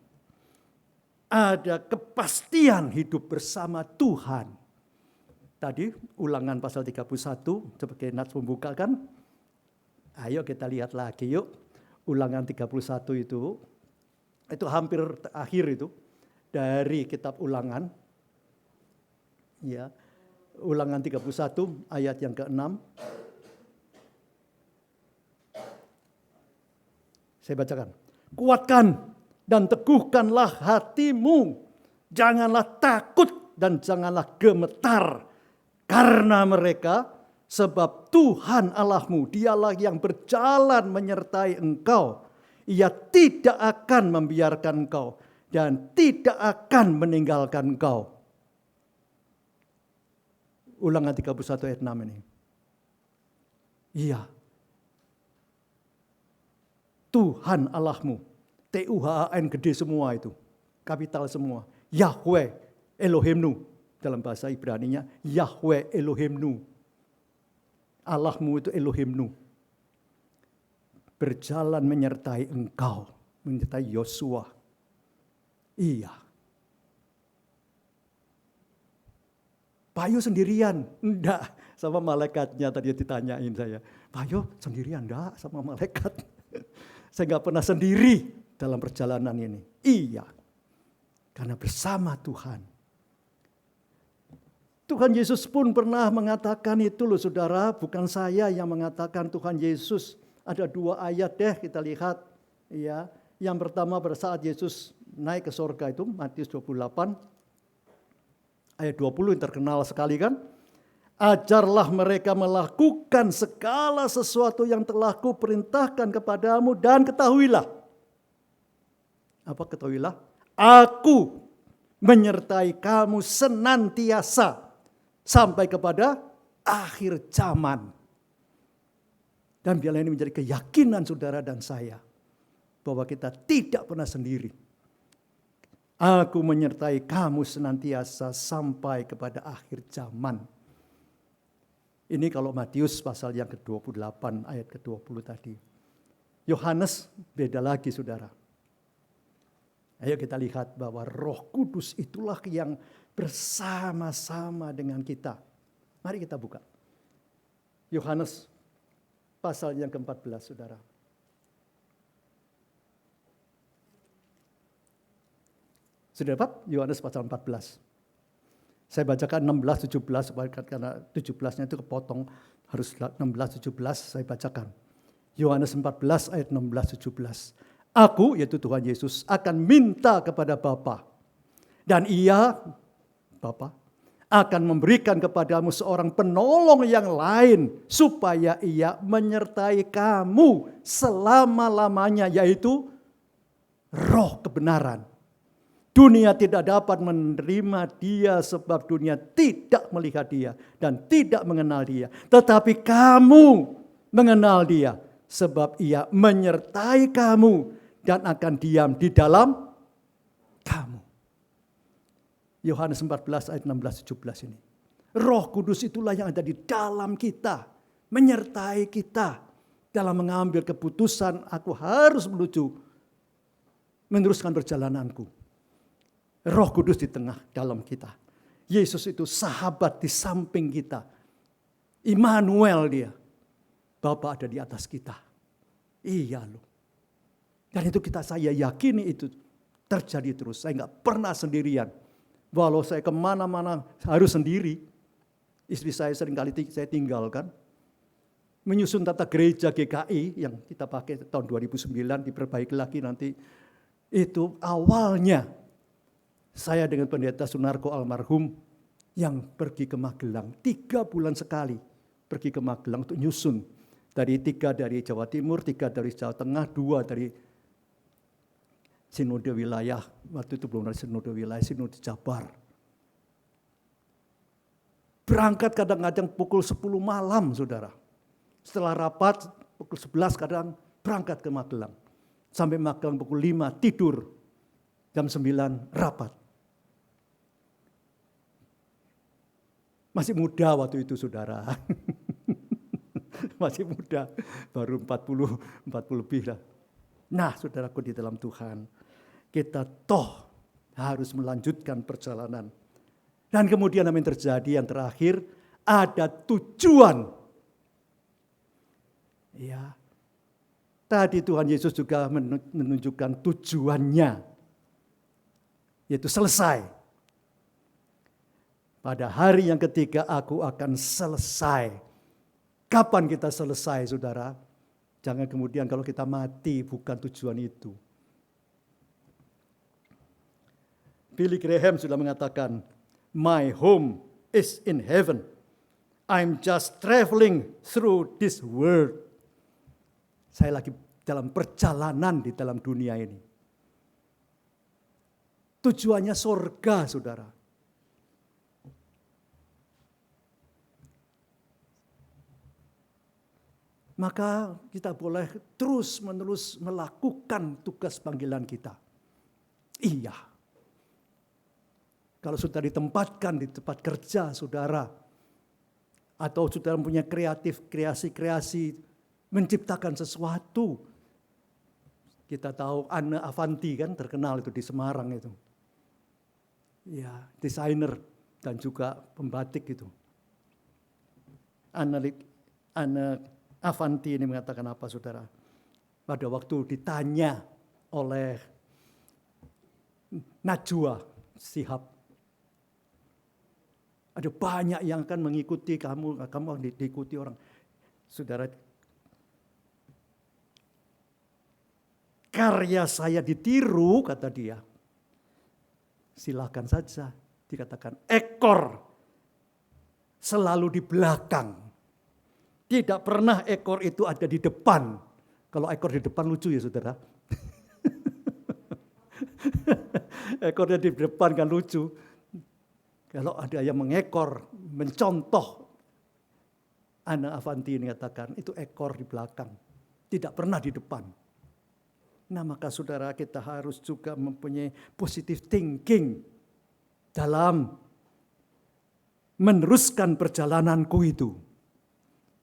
ada kepastian hidup bersama Tuhan. Tadi Ulangan pasal 31 sebagai nats pembuka kan. Ayo kita lihat lagi yuk. Ulangan 31 itu hampir akhir itu dari kitab Ulangan. Ya. Ulangan 31 ayat yang ke-6. Saya bacakan. Kuatkan dan teguhkanlah hatimu. Janganlah takut dan janganlah gemetar. Karena mereka, sebab Tuhan Allahmu, dialah yang berjalan menyertai engkau. Ia tidak akan membiarkan engkau dan tidak akan meninggalkan engkau. Ulangan 31 ayat 6 ini. Iya. Tuhan Allahmu, Tuhan gede semua itu, kapital semua. Yahweh Elohimnu, dalam bahasa Ibraninya, Yahweh Elohimnu. Allahmu itu Elohimnu. Berjalan menyertai engkau, menyertai Yosua. Iya. Pak Yo sendirian? Enggak, sama malaikatnya tadi ditanyain saya. Pak Yo sendirian? Enggak, sama malaikat. Saya enggak pernah sendiri dalam perjalanan ini. Iya, karena bersama Tuhan. Tuhan Yesus pun pernah mengatakan itu loh saudara, bukan saya yang mengatakan, Tuhan Yesus. Ada 2 ayat deh kita lihat. Ya, yang pertama pada saat Yesus naik ke sorga itu, Matius 28. Ayat 20 yang terkenal sekali kan. Ajarlah mereka melakukan segala sesuatu yang telah kuperintahkan kepadamu dan ketahuilah. Apa ketahuilah? Aku menyertai kamu senantiasa sampai kepada akhir zaman. Dan biarlah ini menjadi keyakinan saudara dan saya bahwa kita tidak pernah sendiri. Aku menyertai kamu senantiasa sampai kepada akhir zaman. Ini kalau Matius pasal yang ke-28 ayat ke-20 tadi. Yohanes beda lagi saudara. Ayo kita lihat bahwa Roh Kudus itulah yang bersama-sama dengan kita. Mari kita buka. Yohanes pasal yang ke-14 saudara. Sudah dapat? Yohanes pasal 14. Saya bacakan 16-17 karena 17-nya itu kepotong, harus 16-17 saya bacakan. Yohanes 14 ayat 16-17. Aku, yaitu Tuhan Yesus, akan minta kepada Bapa. Dan ia, Bapa, akan memberikan kepadamu seorang penolong yang lain, supaya ia menyertai kamu selama-lamanya, yaitu roh kebenaran. Dunia tidak dapat menerima dia sebab dunia tidak melihat dia dan tidak mengenal dia. Tetapi kamu mengenal dia sebab ia menyertai kamu dan akan diam di dalam kamu. Yohanes 14 ayat 16-17 ini. Roh Kudus itulah yang ada di dalam kita, menyertai kita dalam mengambil keputusan, aku harus meneruskan perjalananku. Roh Kudus di tengah dalam kita. Yesus itu sahabat di samping kita. Immanuel dia. Bapa ada di atas kita. Iya loh. Dan itu saya yakini itu terjadi terus. Saya nggak pernah sendirian. Walau saya kemana-mana harus sendiri. Istri saya seringkali saya tinggalkan. Menyusun tata gereja GKI yang kita pakai tahun 2009, diperbaiki lagi nanti. Itu awalnya saya dengan pendeta Sunarko almarhum yang pergi ke Magelang. 3 bulan sekali pergi ke Magelang untuk nyusun. 3 dari Jawa Timur, 3 dari Jawa Tengah, 2 dari Sinode Wilayah. Waktu itu belum ada Sinode Wilayah, Sinode Jabar. Berangkat kadang-kadang pukul 10 malam, saudara. Setelah rapat, pukul 11 kadang berangkat ke Magelang. Sampai Magelang pukul 5 tidur. Jam 9 rapat. Masih muda waktu itu, saudara. Masih muda, baru 40 lebih lah. Nah, saudaraku di dalam Tuhan, kita toh harus melanjutkan perjalanan. Dan kemudian apa yang terjadi yang terakhir, ada tujuan. Ya. Tadi Tuhan Yesus juga menunjukkan tujuannya, yaitu selesai. Pada hari yang ketiga aku akan selesai. Kapan kita selesai, saudara? Jangan kemudian kalau kita mati bukan tujuan itu. Billy Graham sudah mengatakan, my home is in heaven. I'm just traveling through this world. Saya lagi dalam perjalanan di dalam dunia ini. Tujuannya surga, saudara. Maka kita boleh terus-menerus melakukan tugas panggilan kita. Iya. Kalau sudah ditempatkan di tempat kerja saudara, atau saudara punya kreasi-kreasi, menciptakan sesuatu. Kita tahu Anna Avanti kan terkenal itu di Semarang itu. Ya, desainer dan juga pembatik itu. Anna Avanti ini mengatakan apa, saudara? Pada waktu ditanya oleh Najwa Shihab, ada banyak yang akan mengikuti kamu diikuti orang. Saudara, karya saya ditiru, kata dia. Silakan saja, dikatakan ekor selalu di belakang. Tidak pernah ekor itu ada di depan. Kalau ekor di depan lucu ya, saudara. Ekornya di depan kan lucu. Kalau ada yang mengekor, mencontoh, Anna Avanti ini katakan, itu ekor di belakang. Tidak pernah di depan. Nah, maka saudara, kita harus juga mempunyai positive thinking dalam meneruskan perjalananku itu.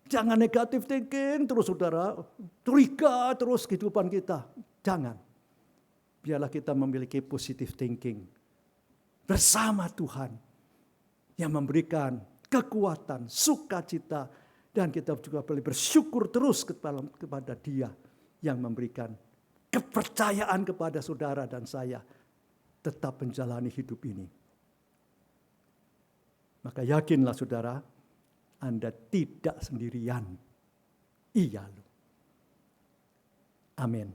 Jangan negatif thinking terus, saudara. Curiga terus kehidupan kita. Jangan. Biarlah kita memiliki positive thinking. Bersama Tuhan. Yang memberikan kekuatan, sukacita. Dan kita juga boleh bersyukur terus kepada Dia. Yang memberikan kepercayaan kepada saudara dan saya. Tetap menjalani hidup ini. Maka yakinlah, saudara, Anda tidak sendirian. Iya loh. Amin.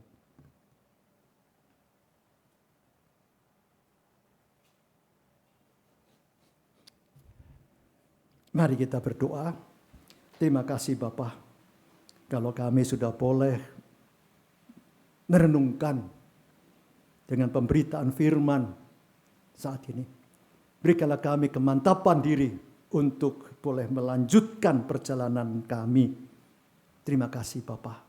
Mari kita berdoa. Terima kasih Bapa, kalau kami sudah boleh merenungkan dengan pemberitaan firman saat ini. Berikanlah kami kemantapan diri untuk boleh melanjutkan perjalanan kami. Terima kasih Bapa.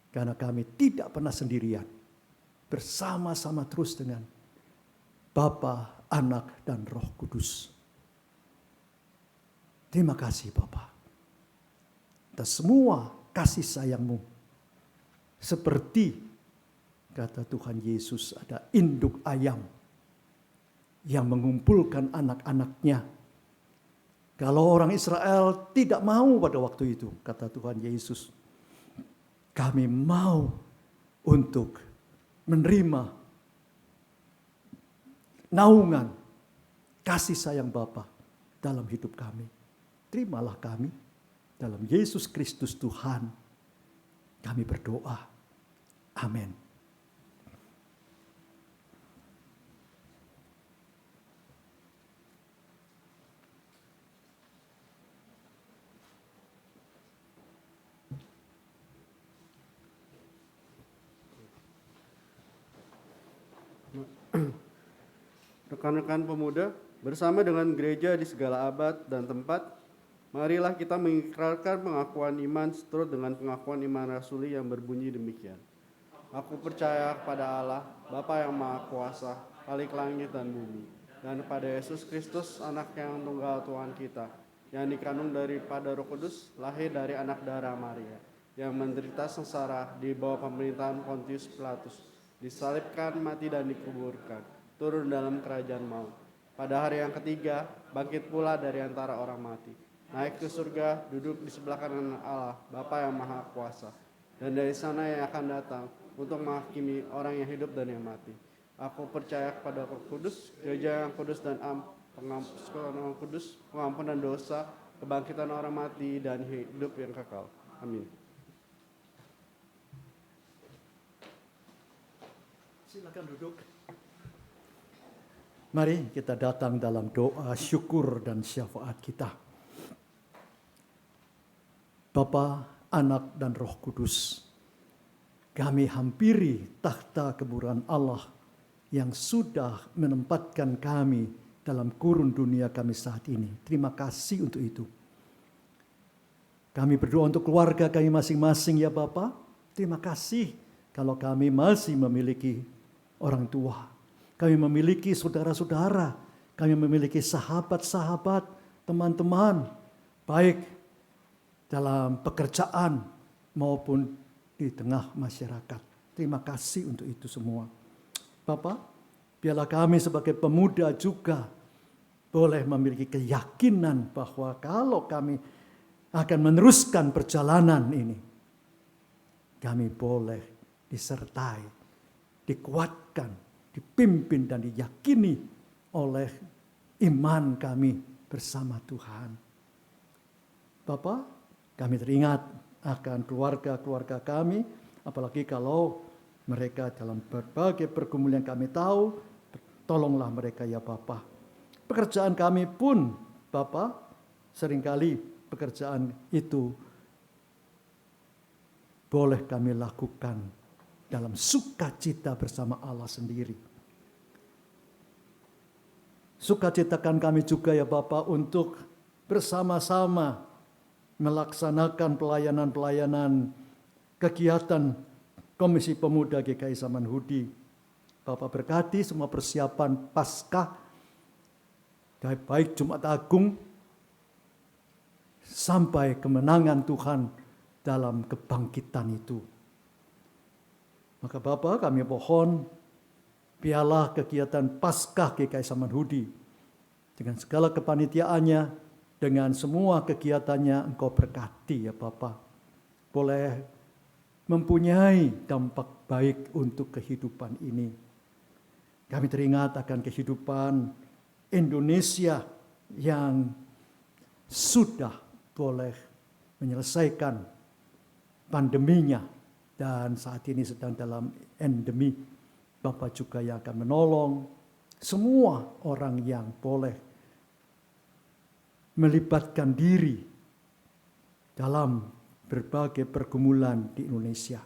Karena kami tidak pernah sendirian. Bersama-sama terus dengan Bapa, Anak, dan Roh Kudus. Terima kasih Bapa. Atas semua kasih sayang-Mu. Seperti kata Tuhan Yesus, ada induk ayam yang mengumpulkan anak-anaknya. Kalau orang Israel tidak mau pada waktu itu, kata Tuhan Yesus, kami mau untuk menerima naungan kasih sayang Bapa dalam hidup kami. Terimalah kami dalam Yesus Kristus Tuhan. Kami berdoa. Amin. Rekan-rekan pemuda, bersama dengan gereja di segala abad dan tempat, marilah kita mengikrarkan pengakuan iman seturut dengan pengakuan iman rasuli yang berbunyi demikian. Aku percaya kepada Allah, Bapa yang Maha Kuasa, Khalik langit dan bumi, dan kepada Yesus Kristus, Anak yang tunggal Tuhan kita, yang dikandung daripada Roh Kudus, lahir dari anak darah Maria, yang menderita sengsara di bawah pemerintahan Pontius Pilatus, disalibkan, mati dan dikuburkan, turun dalam kerajaan maut. Pada hari yang ketiga, bangkit pula dari antara orang mati. Naik ke surga, duduk di sebelah kanan Allah, Bapa yang Maha Kuasa. Dan dari sana yang akan datang untuk menghakimi orang yang hidup dan yang mati. Aku percaya kepada Roh Kudus, gereja yang kudus dan pengampunan dosa, kebangkitan orang mati, dan hidup yang kekal. Amin. Silakan duduk. Mari kita datang dalam doa syukur dan syafaat kita. Bapa, Anak, dan Roh Kudus, kami hampiri takhta kemuliaan Allah yang sudah menempatkan kami dalam kurun dunia kami saat ini. Terima kasih untuk itu. Kami berdoa untuk keluarga kami masing-masing ya Bapa. Terima kasih kalau kami masih memiliki orang tua. Kami memiliki saudara-saudara. Kami memiliki sahabat-sahabat, teman-teman. Baik dalam pekerjaan maupun di tengah masyarakat. Terima kasih untuk itu semua. Bapak, biarlah kami sebagai pemuda juga boleh memiliki keyakinan bahwa kalau kami akan meneruskan perjalanan ini, kami boleh disertai, dikuatkan, dipimpin dan diyakini oleh iman kami bersama Tuhan. Bapak, kami teringat akan keluarga-keluarga kami, apalagi kalau mereka dalam berbagai pergumulan yang kami tahu, tolonglah mereka ya Bapak. Pekerjaan kami pun Bapak, seringkali pekerjaan itu boleh kami lakukan dalam sukacita bersama Allah sendiri. Sukacitakan kami juga ya Bapak untuk bersama-sama melaksanakan pelayanan-pelayanan kegiatan Komisi Pemuda GKI Samanhudi. Bapak berkati semua persiapan Paskah, baik Jumat Agung sampai kemenangan Tuhan dalam kebangkitan itu. Maka Bapak kami mohon biarlah kegiatan Paskah GKI Samanhudi dengan segala kepanitiaannya, dengan semua kegiatannya Engkau berkati ya Bapak. Boleh mempunyai dampak baik untuk kehidupan ini. Kami teringat akan kehidupan Indonesia yang sudah boleh menyelesaikan pandeminya dan saat ini sedang dalam endemi. Bapak juga yang akan menolong semua orang yang boleh melibatkan diri dalam berbagai pergumulan di Indonesia.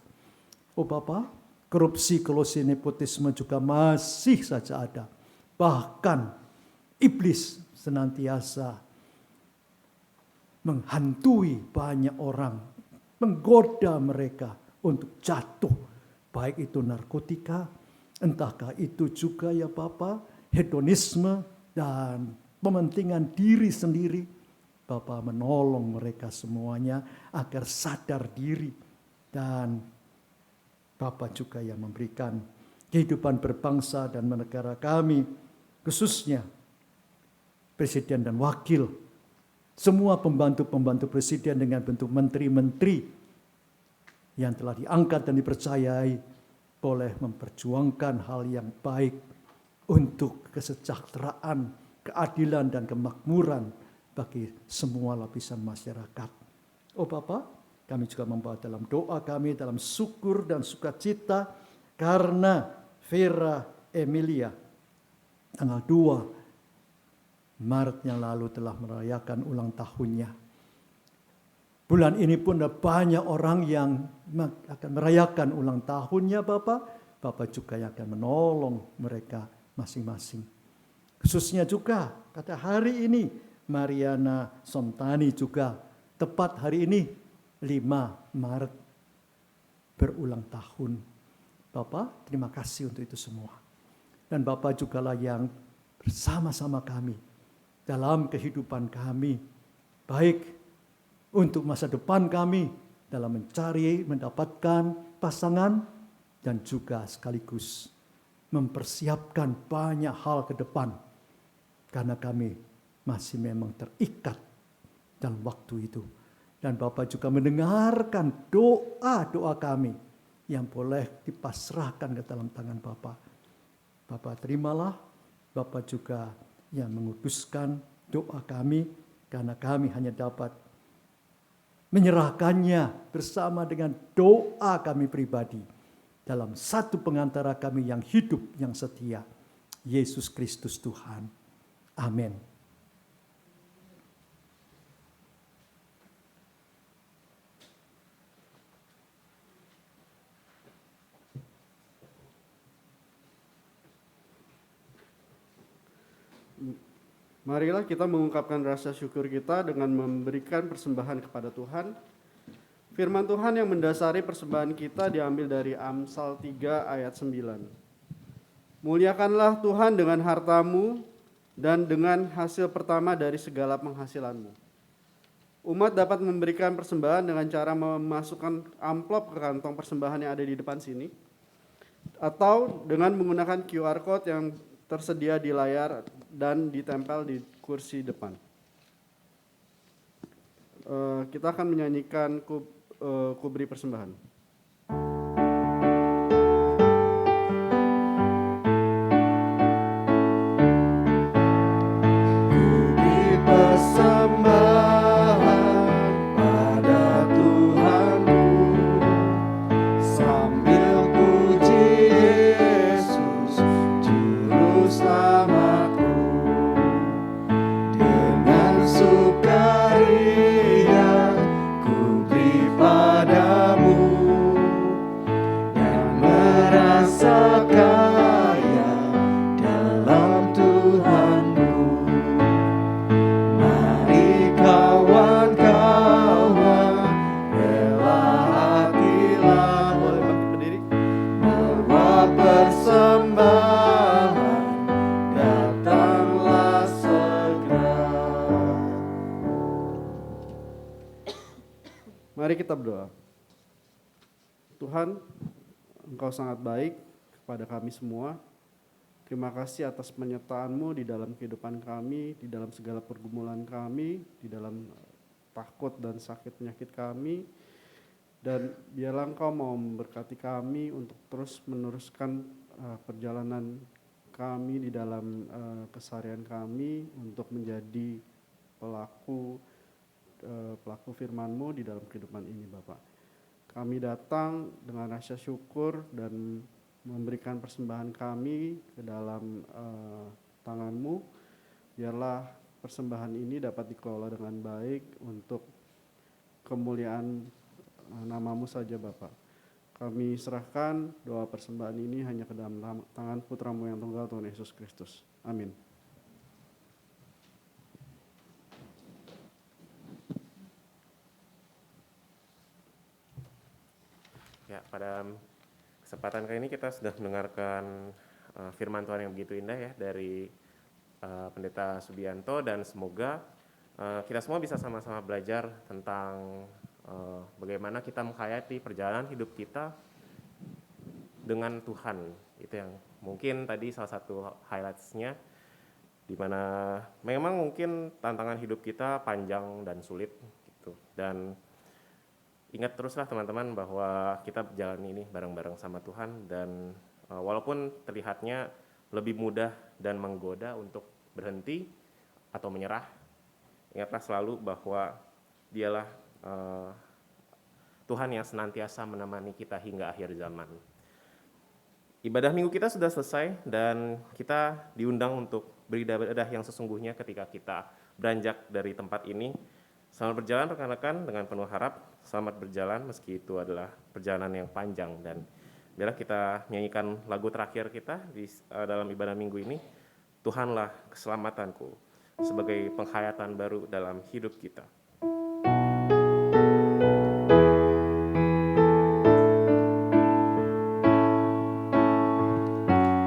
Oh Bapak, korupsi, kolusi, nepotisme juga masih saja ada. Bahkan iblis senantiasa menghantui banyak orang, menggoda mereka untuk jatuh. Baik itu narkotika, entahkah itu juga ya Bapa, hedonisme dan pementingan diri sendiri. Bapa menolong mereka semuanya agar sadar diri. Dan Bapa juga yang memberikan kehidupan berbangsa dan bernegara kami, khususnya presiden dan wakil, semua pembantu-pembantu presiden dengan bentuk menteri-menteri yang telah diangkat dan dipercayai boleh memperjuangkan hal yang baik untuk kesejahteraan, keadilan dan kemakmuran bagi semua lapisan masyarakat. Oh Bapa, kami juga membawa dalam doa kami, dalam syukur dan sukacita karena Vera Emilia tanggal 2 Maret yang lalu telah merayakan ulang tahunnya. Bulan ini pun ada banyak orang yang akan merayakan ulang tahunnya Bapak. Bapak juga yang akan menolong mereka masing-masing. Khususnya juga kata hari ini Mariana Sontani juga tepat hari ini 5 Maret berulang tahun. Bapak terima kasih untuk itu semua. Dan Bapak jugalah yang bersama-sama kami dalam kehidupan kami, baik untuk masa depan kami dalam mencari, mendapatkan pasangan, dan juga sekaligus mempersiapkan banyak hal ke depan. Karena kami masih memang terikat dalam waktu itu. Dan Bapak juga mendengarkan doa-doa kami yang boleh dipasrahkan ke dalam tangan Bapak. Bapak terimalah, Bapak juga yang menguduskan doa kami, karena kami hanya dapat menyerahkannya bersama dengan doa kami pribadi dalam satu pengantara kami yang hidup, yang setia, Yesus Kristus Tuhan. Amin. Marilah kita mengungkapkan rasa syukur kita dengan memberikan persembahan kepada Tuhan. Firman Tuhan yang mendasari persembahan kita diambil dari Amsal 3 ayat 9. Muliakanlah Tuhan dengan hartamu dan dengan hasil pertama dari segala penghasilanmu. Umat dapat memberikan persembahan dengan cara memasukkan amplop ke kantong persembahan yang ada di depan sini, atau dengan menggunakan QR Code yang tersedia di layar dan ditempel di kursi depan. Kita akan menyanyikan kuberi persembahan. Kuberi persembahan pada Tuhanku, sambil puji Yesus Juru Selamatku. Dengan sukaria ku beri padamu, dan merasa kaya dalam Tuhanmu. Mari kawan-kawan, rela hatilah, Boleh bangkit berdiri? bawa persembahan, datanglah segera. Mari kita berdoa. Tuhan, Engkau sangat baik kepada kami semua. Terima kasih atas penyertaan-Mu di dalam kehidupan kami, di dalam segala pergumulan kami, di dalam takut dan sakit penyakit kami. Dan biarlah Engkau mau memberkati kami untuk terus meneruskan perjalanan kami di dalam keseharian kami untuk menjadi pelaku firman-Mu di dalam kehidupan ini, Bapak. Kami datang dengan rasa syukur dan memberikan persembahan kami ke dalam tangan-Mu. Biarlah persembahan ini dapat dikelola dengan baik untuk kemuliaan nama-Mu saja, Bapak. Kami serahkan doa persembahan ini hanya ke dalam tangan putra-Mu yang tunggal Tuhan Yesus Kristus. Amin. Ya, pada kesempatan kali ini kita sudah mendengarkan firman Tuhan yang begitu indah ya dari Pendeta Subianto, dan semoga kita semua bisa sama-sama belajar tentang bagaimana kita menghayati perjalanan hidup kita dengan Tuhan. Itu yang mungkin tadi salah satu highlights-nya, di mana memang mungkin tantangan hidup kita panjang dan sulit gitu. Dan ingat teruslah teman-teman bahwa kita berjalan ini bareng-bareng sama Tuhan, dan walaupun terlihatnya lebih mudah dan menggoda untuk berhenti atau menyerah, ingatlah selalu bahwa Dialah Tuhan yang senantiasa menemani kita hingga akhir zaman. Ibadah minggu kita sudah selesai dan kita diundang untuk beribadah yang sesungguhnya ketika kita beranjak dari tempat ini. Selamat berjalan rekan-rekan dengan penuh harap, selamat berjalan meski itu adalah perjalanan yang panjang, dan biarlah kita nyanyikan lagu terakhir kita dalam ibadah minggu ini, Tuhanlah keselamatanku, sebagai penghayatan baru dalam hidup kita.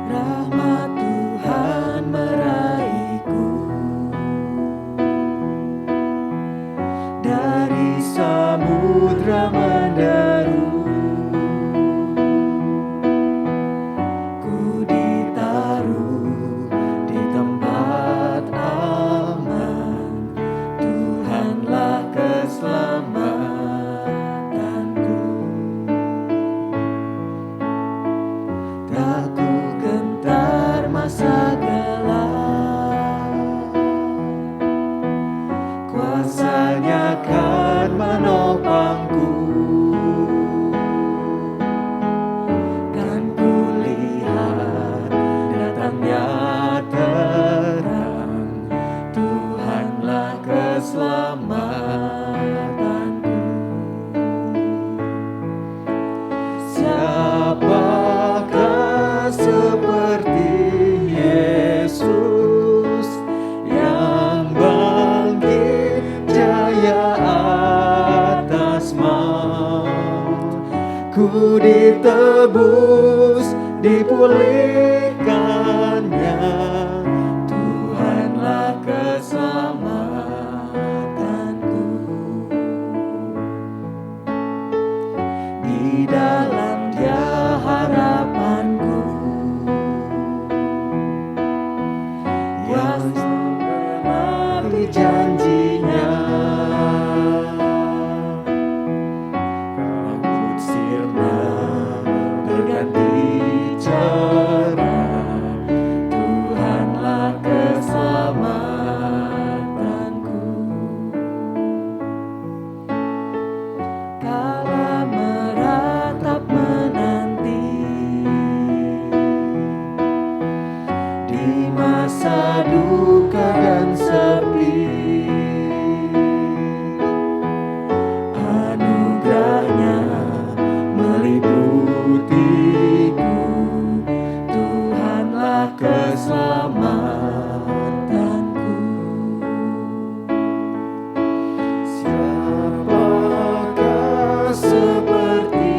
Rahmat Tuhan meraihku dari samudra menderu. Ku ditaruh di tempat aman, Tuhanlah keselamatanku. Tak ku gentar masa gelap, kuasa-Nya kan menopangku. Kan ku lihat datangnya terang, Tuhanlah keselamatanku. Siapakah seperti Yesus yang bangkit jaya atas maut? Ku ditebus, dipulihkannya, Tuhanlah keselamatanku. Di dalam Dia harapanku, yang menaati janji-Nya. Kabut sirna berganti cerah, Tuhanlah keselamatanku. Kala meratap menanti di masa duka dan sepi, anugerah-Nya meliputiku, Tuhanlah keselamatanku. Siapakah seperti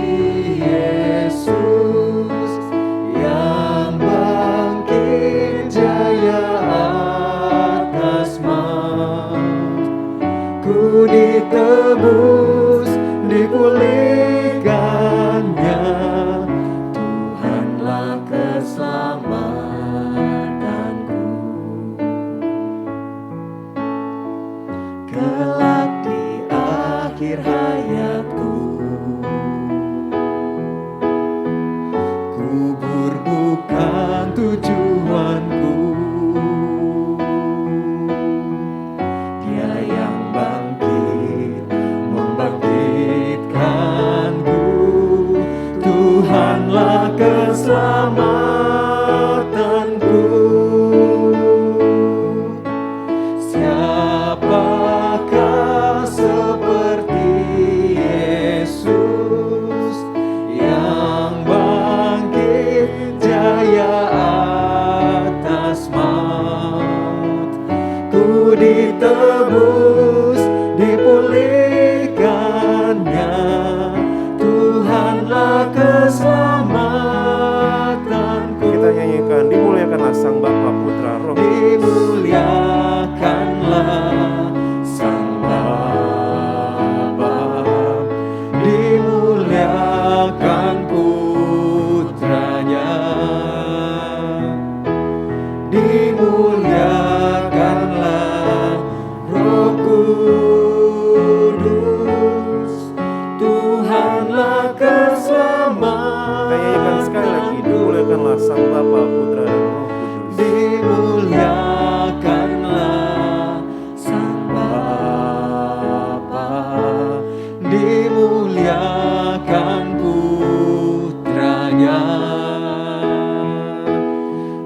Yesus yang bangkit jaya atas maut? Ku ditebus, dipulihkannya, Tuhanlah keselamatanku. Kelak di akhir hayatku, kubur bukan tujuanku. Dia yang bangkit, membangkitkanku, Tuhanlah keselamatanku. Siapakah seperti Yesus yang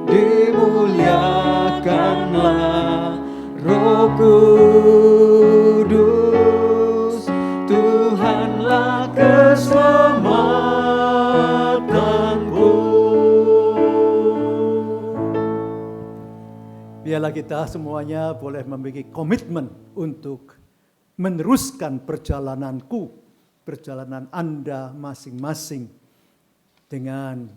dimuliakanlah Roh Kudus, Tuhanlah keselamatanku. Biarlah kita semuanya boleh memiliki komitmen untuk meneruskan perjalanan Anda masing-masing dengan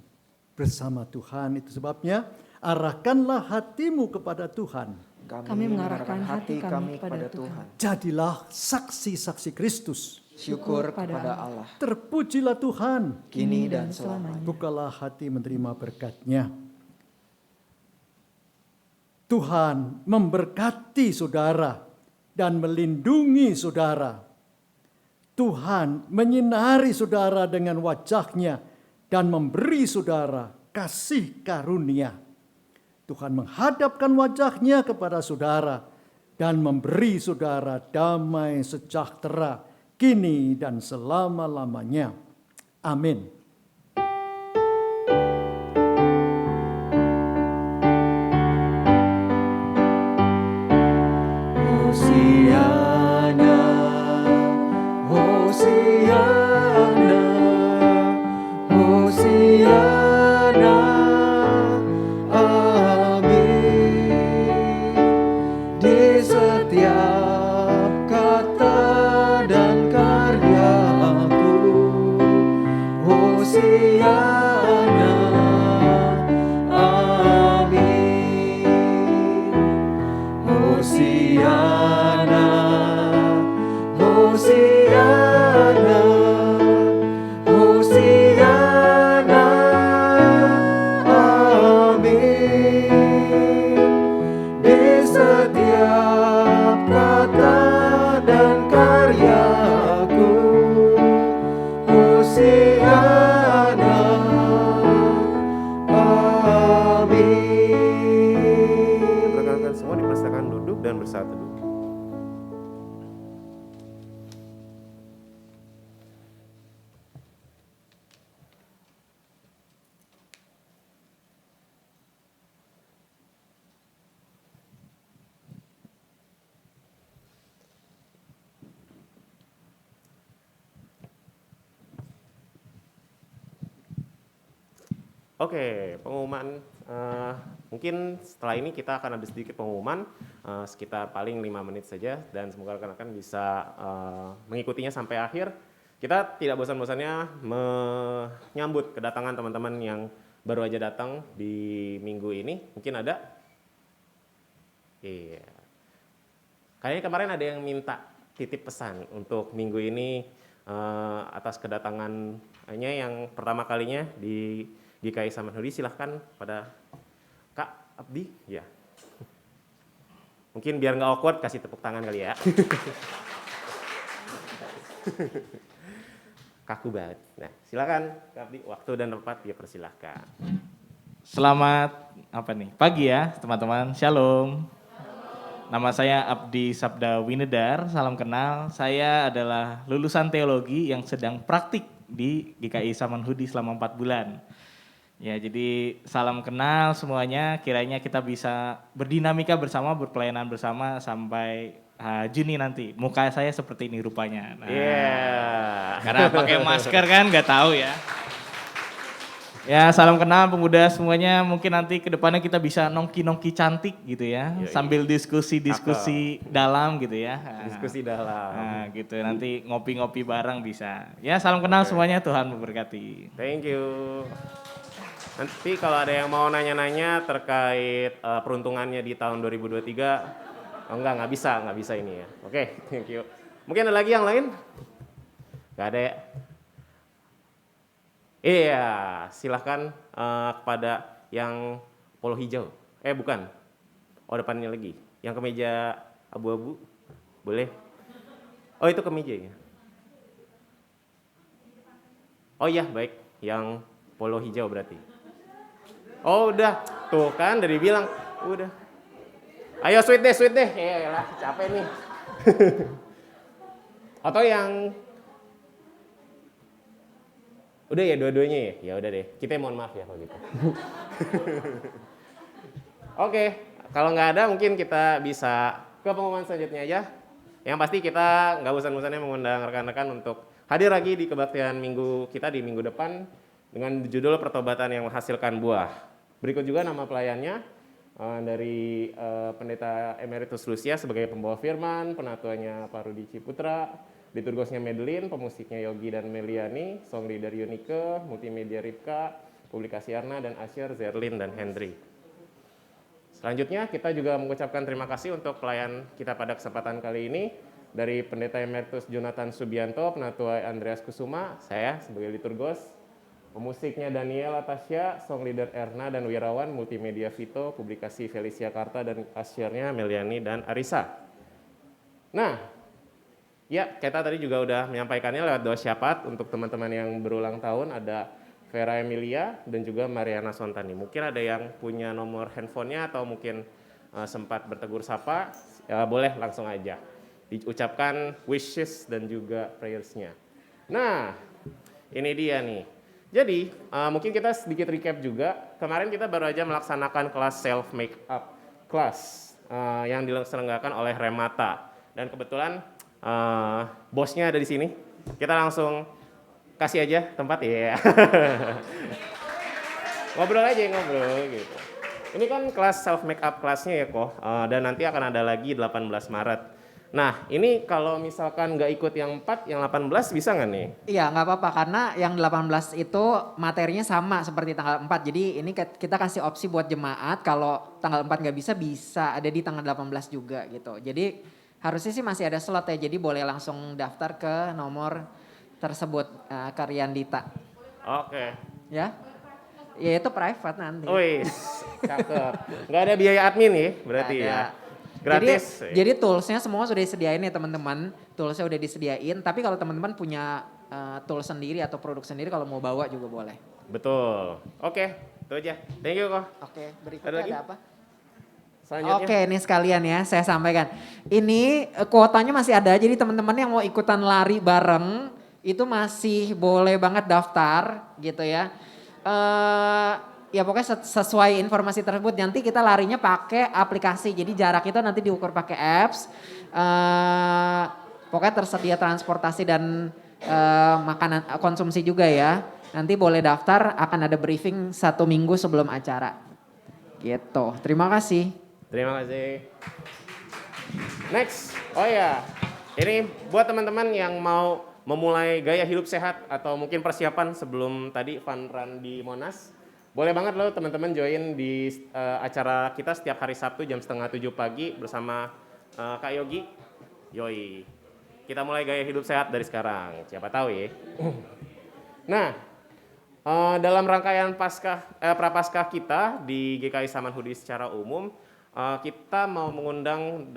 bersama Tuhan. Itu sebabnya arahkanlah hatimu kepada Tuhan. Kami mengarahkan hati kami kepada Tuhan. Jadilah saksi-saksi Kristus. Syukur kepada Allah, Terpujilah Tuhan. kini dan selamanya. Bukalah hati menerima berkat-Nya. Tuhan memberkati saudara dan melindungi saudara. Tuhan menyinari saudara dengan wajah-Nya dan memberi saudara kasih karunia. Tuhan menghadapkan wajah-Nya kepada saudara dan memberi saudara damai sejahtera kini dan selama-lamanya. Amin. Hosiana, Hosiana, Hosiana, amin. Di setiap kata dan karyaku, Hosiana, amin. Hosiana, Hosiana, Hosiana, amin. Di setiap kata dan karyaku, Hosiana, amin. Rekan-rekan semua dipersilakan duduk dan bersatu dulu. Oke, pengumuman. Mungkin setelah ini kita akan ada sedikit pengumuman, sekitar paling 5 menit saja, dan semoga rekan-rekan bisa mengikutinya sampai akhir. Kita tidak bosan-bosannya menyambut kedatangan teman-teman yang baru aja datang di minggu ini. Mungkin ada? Iya. Kayaknya kemarin ada yang minta titip pesan untuk minggu ini atas kedatangannya yang pertama kalinya di GKI Samanhudi. Silahkan pada Kak Abdi, ya. Mungkin biar nggak awkward kasih tepuk tangan kali ya. Kaku banget. Nah, silakan Kak Abdi, waktu dan tempat dipersilahkan. Selamat pagi ya teman-teman. Shalom. Nama saya Abdi Sabda Winedar, salam kenal. Saya adalah lulusan teologi yang sedang praktik di GKI Samanhudi selama 4 bulan. Ya, jadi salam kenal semuanya, kiranya kita bisa berdinamika bersama, berpelayanan bersama sampai Juni nanti. Muka saya seperti ini rupanya. Nah, karena pakai masker kan nggak tahu ya. Ya, salam kenal pemuda semuanya, mungkin nanti ke depannya kita bisa nongki-nongki cantik gitu ya, sambil diskusi-diskusi dalam gitu ya. Diskusi dalam. Nah, gitu, nanti ngopi-ngopi bareng bisa. Ya, salam kenal semuanya, Tuhan memberkati. Thank you. Nanti kalau ada yang mau nanya-nanya terkait peruntungannya di tahun 2023, nggak bisa ini ya. Oke, thank you. Mungkin ada lagi yang lain? Nggak ada ya? Iya, silahkan kepada yang polo hijau. Bukan. Oh, depannya lagi. Yang kemeja abu-abu, boleh? Oh, itu kemeja ya? Oh iya, baik. Yang polo hijau berarti. Oh udah, tuh kan dari bilang, udah. Ayo sweet deh. Lah, capek nih. Atau yang Udah ya dua-duanya ya? Ya udah deh, kita mohon maaf ya kalau gitu. Oke, kalau nggak ada mungkin kita bisa ke pengumuman selanjutnya aja. Yang pasti kita nggak bosan-bosannya mengundang rekan-rekan untuk hadir lagi di kebaktian minggu kita di minggu depan dengan judul pertobatan yang menghasilkan buah. Berikut juga nama pelayannya dari Pendeta Emeritus Lucia sebagai pembawa firman, penatuanya Pak Rudi Ciputra, liturgosnya Madeline, pemusiknya Yogi dan Meliani, song leader Yunike, multimedia Ripka, publikasi Arna dan Asher, Zerlin dan Hendry. Selanjutnya kita juga mengucapkan terima kasih untuk pelayan kita pada kesempatan kali ini dari Pendeta Emeritus Jonathan Subianto, penatua Andreas Kusuma, saya sebagai liturgos, pemusiknya Daniel Atasya, song leader Erna dan Wirawan, multimedia Vito, publikasi Felicia Karta dan Asyernya Meliani dan Arisa. Nah, ya kita tadi juga udah menyampaikannya lewat doa syafaat untuk teman-teman yang berulang tahun, ada Vera Emilia dan juga Mariana Sontani. Mungkin ada yang punya nomor handphonenya atau mungkin sempat bertegur sapa, ya boleh langsung aja diucapkan wishes dan juga prayers-nya. Nah, ini dia nih. Jadi, mungkin kita sedikit recap juga. Kemarin kita baru aja melaksanakan kelas self make up class yang diselenggarakan oleh Remata. Dan kebetulan bosnya ada di sini. Kita langsung kasih aja tempat ya. Ngobrol aja gitu. Ini kan kelas self make up kelasnya ya kok. Dan nanti akan ada lagi 18 Maret. Nah, ini kalau misalkan nggak ikut yang 4, yang 18 bisa nggak nih? Iya, nggak apa-apa karena yang 18 itu materinya sama seperti tanggal 4. Jadi ini kita kasih opsi buat jemaat kalau tanggal 4 nggak bisa ada di tanggal 18 juga gitu. Jadi harusnya sih masih ada slot ya. Jadi boleh langsung daftar ke nomor tersebut Karyandita. Oke. Ya. Ya itu private nanti. Wih, cakep. Nggak ada biaya admin nih berarti Nggak ya? ada. Gratis. Jadi toolsnya semua sudah disediain ya teman-teman. Toolsnya udah disediain. Tapi kalau teman-teman punya tools sendiri atau produk sendiri kalau mau bawa juga boleh. Betul. Oke, itu aja. Thank you kok. Oke, Ada berikutnya lagi? ada apa? Selanjutnya. Oke, ini sekalian ya saya sampaikan. Ini kuotanya masih ada. Jadi teman-teman yang mau ikutan lari bareng itu masih boleh banget daftar gitu ya. Ya pokoknya sesuai informasi tersebut nanti kita larinya pakai aplikasi. Jadi jarak itu nanti diukur pakai apps. Pokoknya tersedia transportasi dan makanan konsumsi juga ya. Nanti boleh daftar, akan ada briefing 1 minggu sebelum acara. Gitu. Terima kasih. Terima kasih. Next. Oh ya, ini buat teman-teman yang mau memulai gaya hidup sehat atau mungkin persiapan sebelum tadi fun run di Monas. Boleh banget loh teman-teman join di acara kita setiap hari Sabtu jam 6:30 pagi bersama Kak Yogi. Yoi. Kita mulai gaya hidup sehat dari sekarang, siapa tahu ya. Nah, dalam rangkaian prapaskah kita di GKI Samanhudi secara umum, kita mau mengundang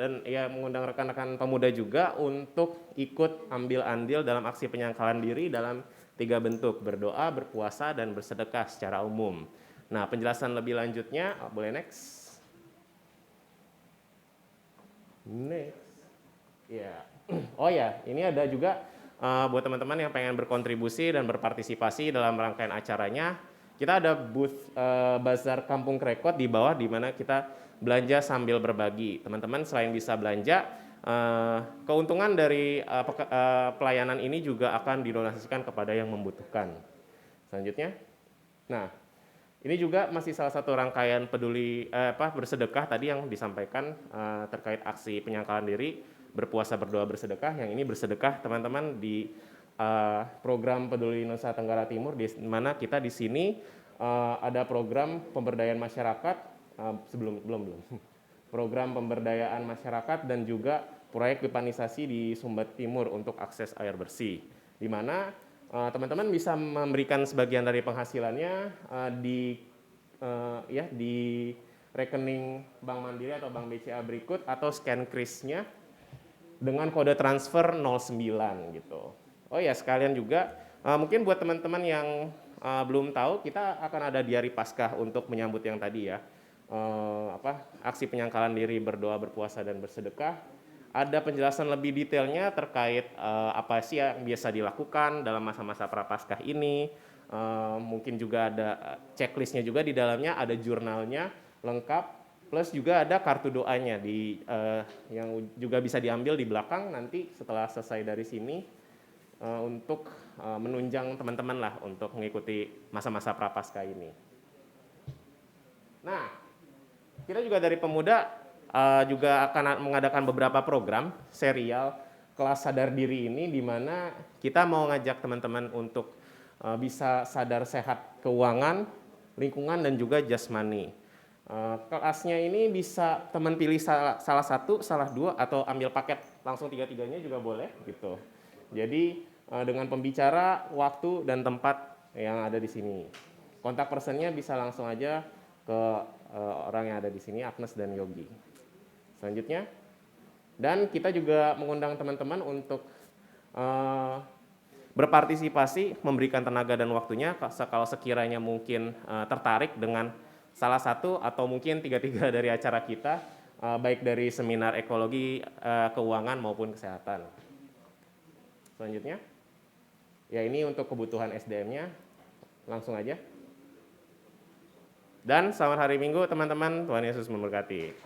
rekan-rekan pemuda juga untuk ikut ambil andil dalam aksi penyangkalan diri dalam 3 bentuk, berdoa, berpuasa, dan bersedekah secara umum. Nah, penjelasan lebih lanjutnya, boleh next. Next. Ya. Oh ya, ini ada juga buat teman-teman yang pengen berkontribusi dan berpartisipasi dalam rangkaian acaranya. Kita ada booth Bazar Kampung Krekot di bawah di mana kita belanja sambil berbagi. Teman-teman selain bisa belanja, keuntungan dari pelayanan ini juga akan didonasikan kepada yang membutuhkan. Selanjutnya, nah ini juga masih salah satu rangkaian bersedekah tadi yang disampaikan terkait aksi penyangkalan diri, berpuasa, berdoa, bersedekah. Yang ini bersedekah teman-teman di program Peduli Nusa Tenggara Timur, di mana kita di sini ada program pemberdayaan masyarakat belum program pemberdayaan masyarakat dan juga proyek pipanisasi di Sumber Timur untuk akses air bersih, di mana teman-teman bisa memberikan sebagian dari penghasilannya di rekening Bank Mandiri atau Bank BCA berikut atau scan kris-nya dengan kode transfer 09 gitu. Oh ya, sekalian juga mungkin buat teman-teman yang belum tahu, kita akan ada diari Paskah untuk menyambut yang tadi ya. Aksi penyangkalan diri, berdoa, berpuasa, dan bersedekah. Ada penjelasan lebih detailnya terkait apa sih yang biasa dilakukan dalam masa-masa prapaskah ini, Mungkin juga ada checklistnya juga di dalamnya, ada jurnalnya lengkap, plus juga ada kartu doanya yang juga bisa diambil di belakang nanti setelah selesai dari sini untuk menunjang teman-teman lah untuk mengikuti masa-masa prapaskah ini. Nah, kita juga dari Pemuda juga akan mengadakan beberapa program serial kelas sadar diri ini, di mana kita mau ngajak teman-teman untuk bisa sadar sehat keuangan, lingkungan, dan juga jasmani. Kelasnya ini bisa teman pilih salah satu, salah dua, atau ambil paket langsung tiga-tiganya juga boleh gitu. Jadi dengan pembicara, waktu, dan tempat yang ada di sini. Kontak personnya bisa langsung aja ke orang yang ada di sini, Agnes dan Yogi. Selanjutnya, dan kita juga mengundang teman-teman untuk berpartisipasi, memberikan tenaga dan waktunya kalau sekiranya mungkin tertarik dengan salah satu atau mungkin tiga-tiga dari acara kita, baik dari seminar ekologi, keuangan maupun kesehatan. Selanjutnya, ya ini untuk kebutuhan SDM-nya, langsung aja. Dan selamat hari Minggu teman-teman, Tuhan Yesus memberkati.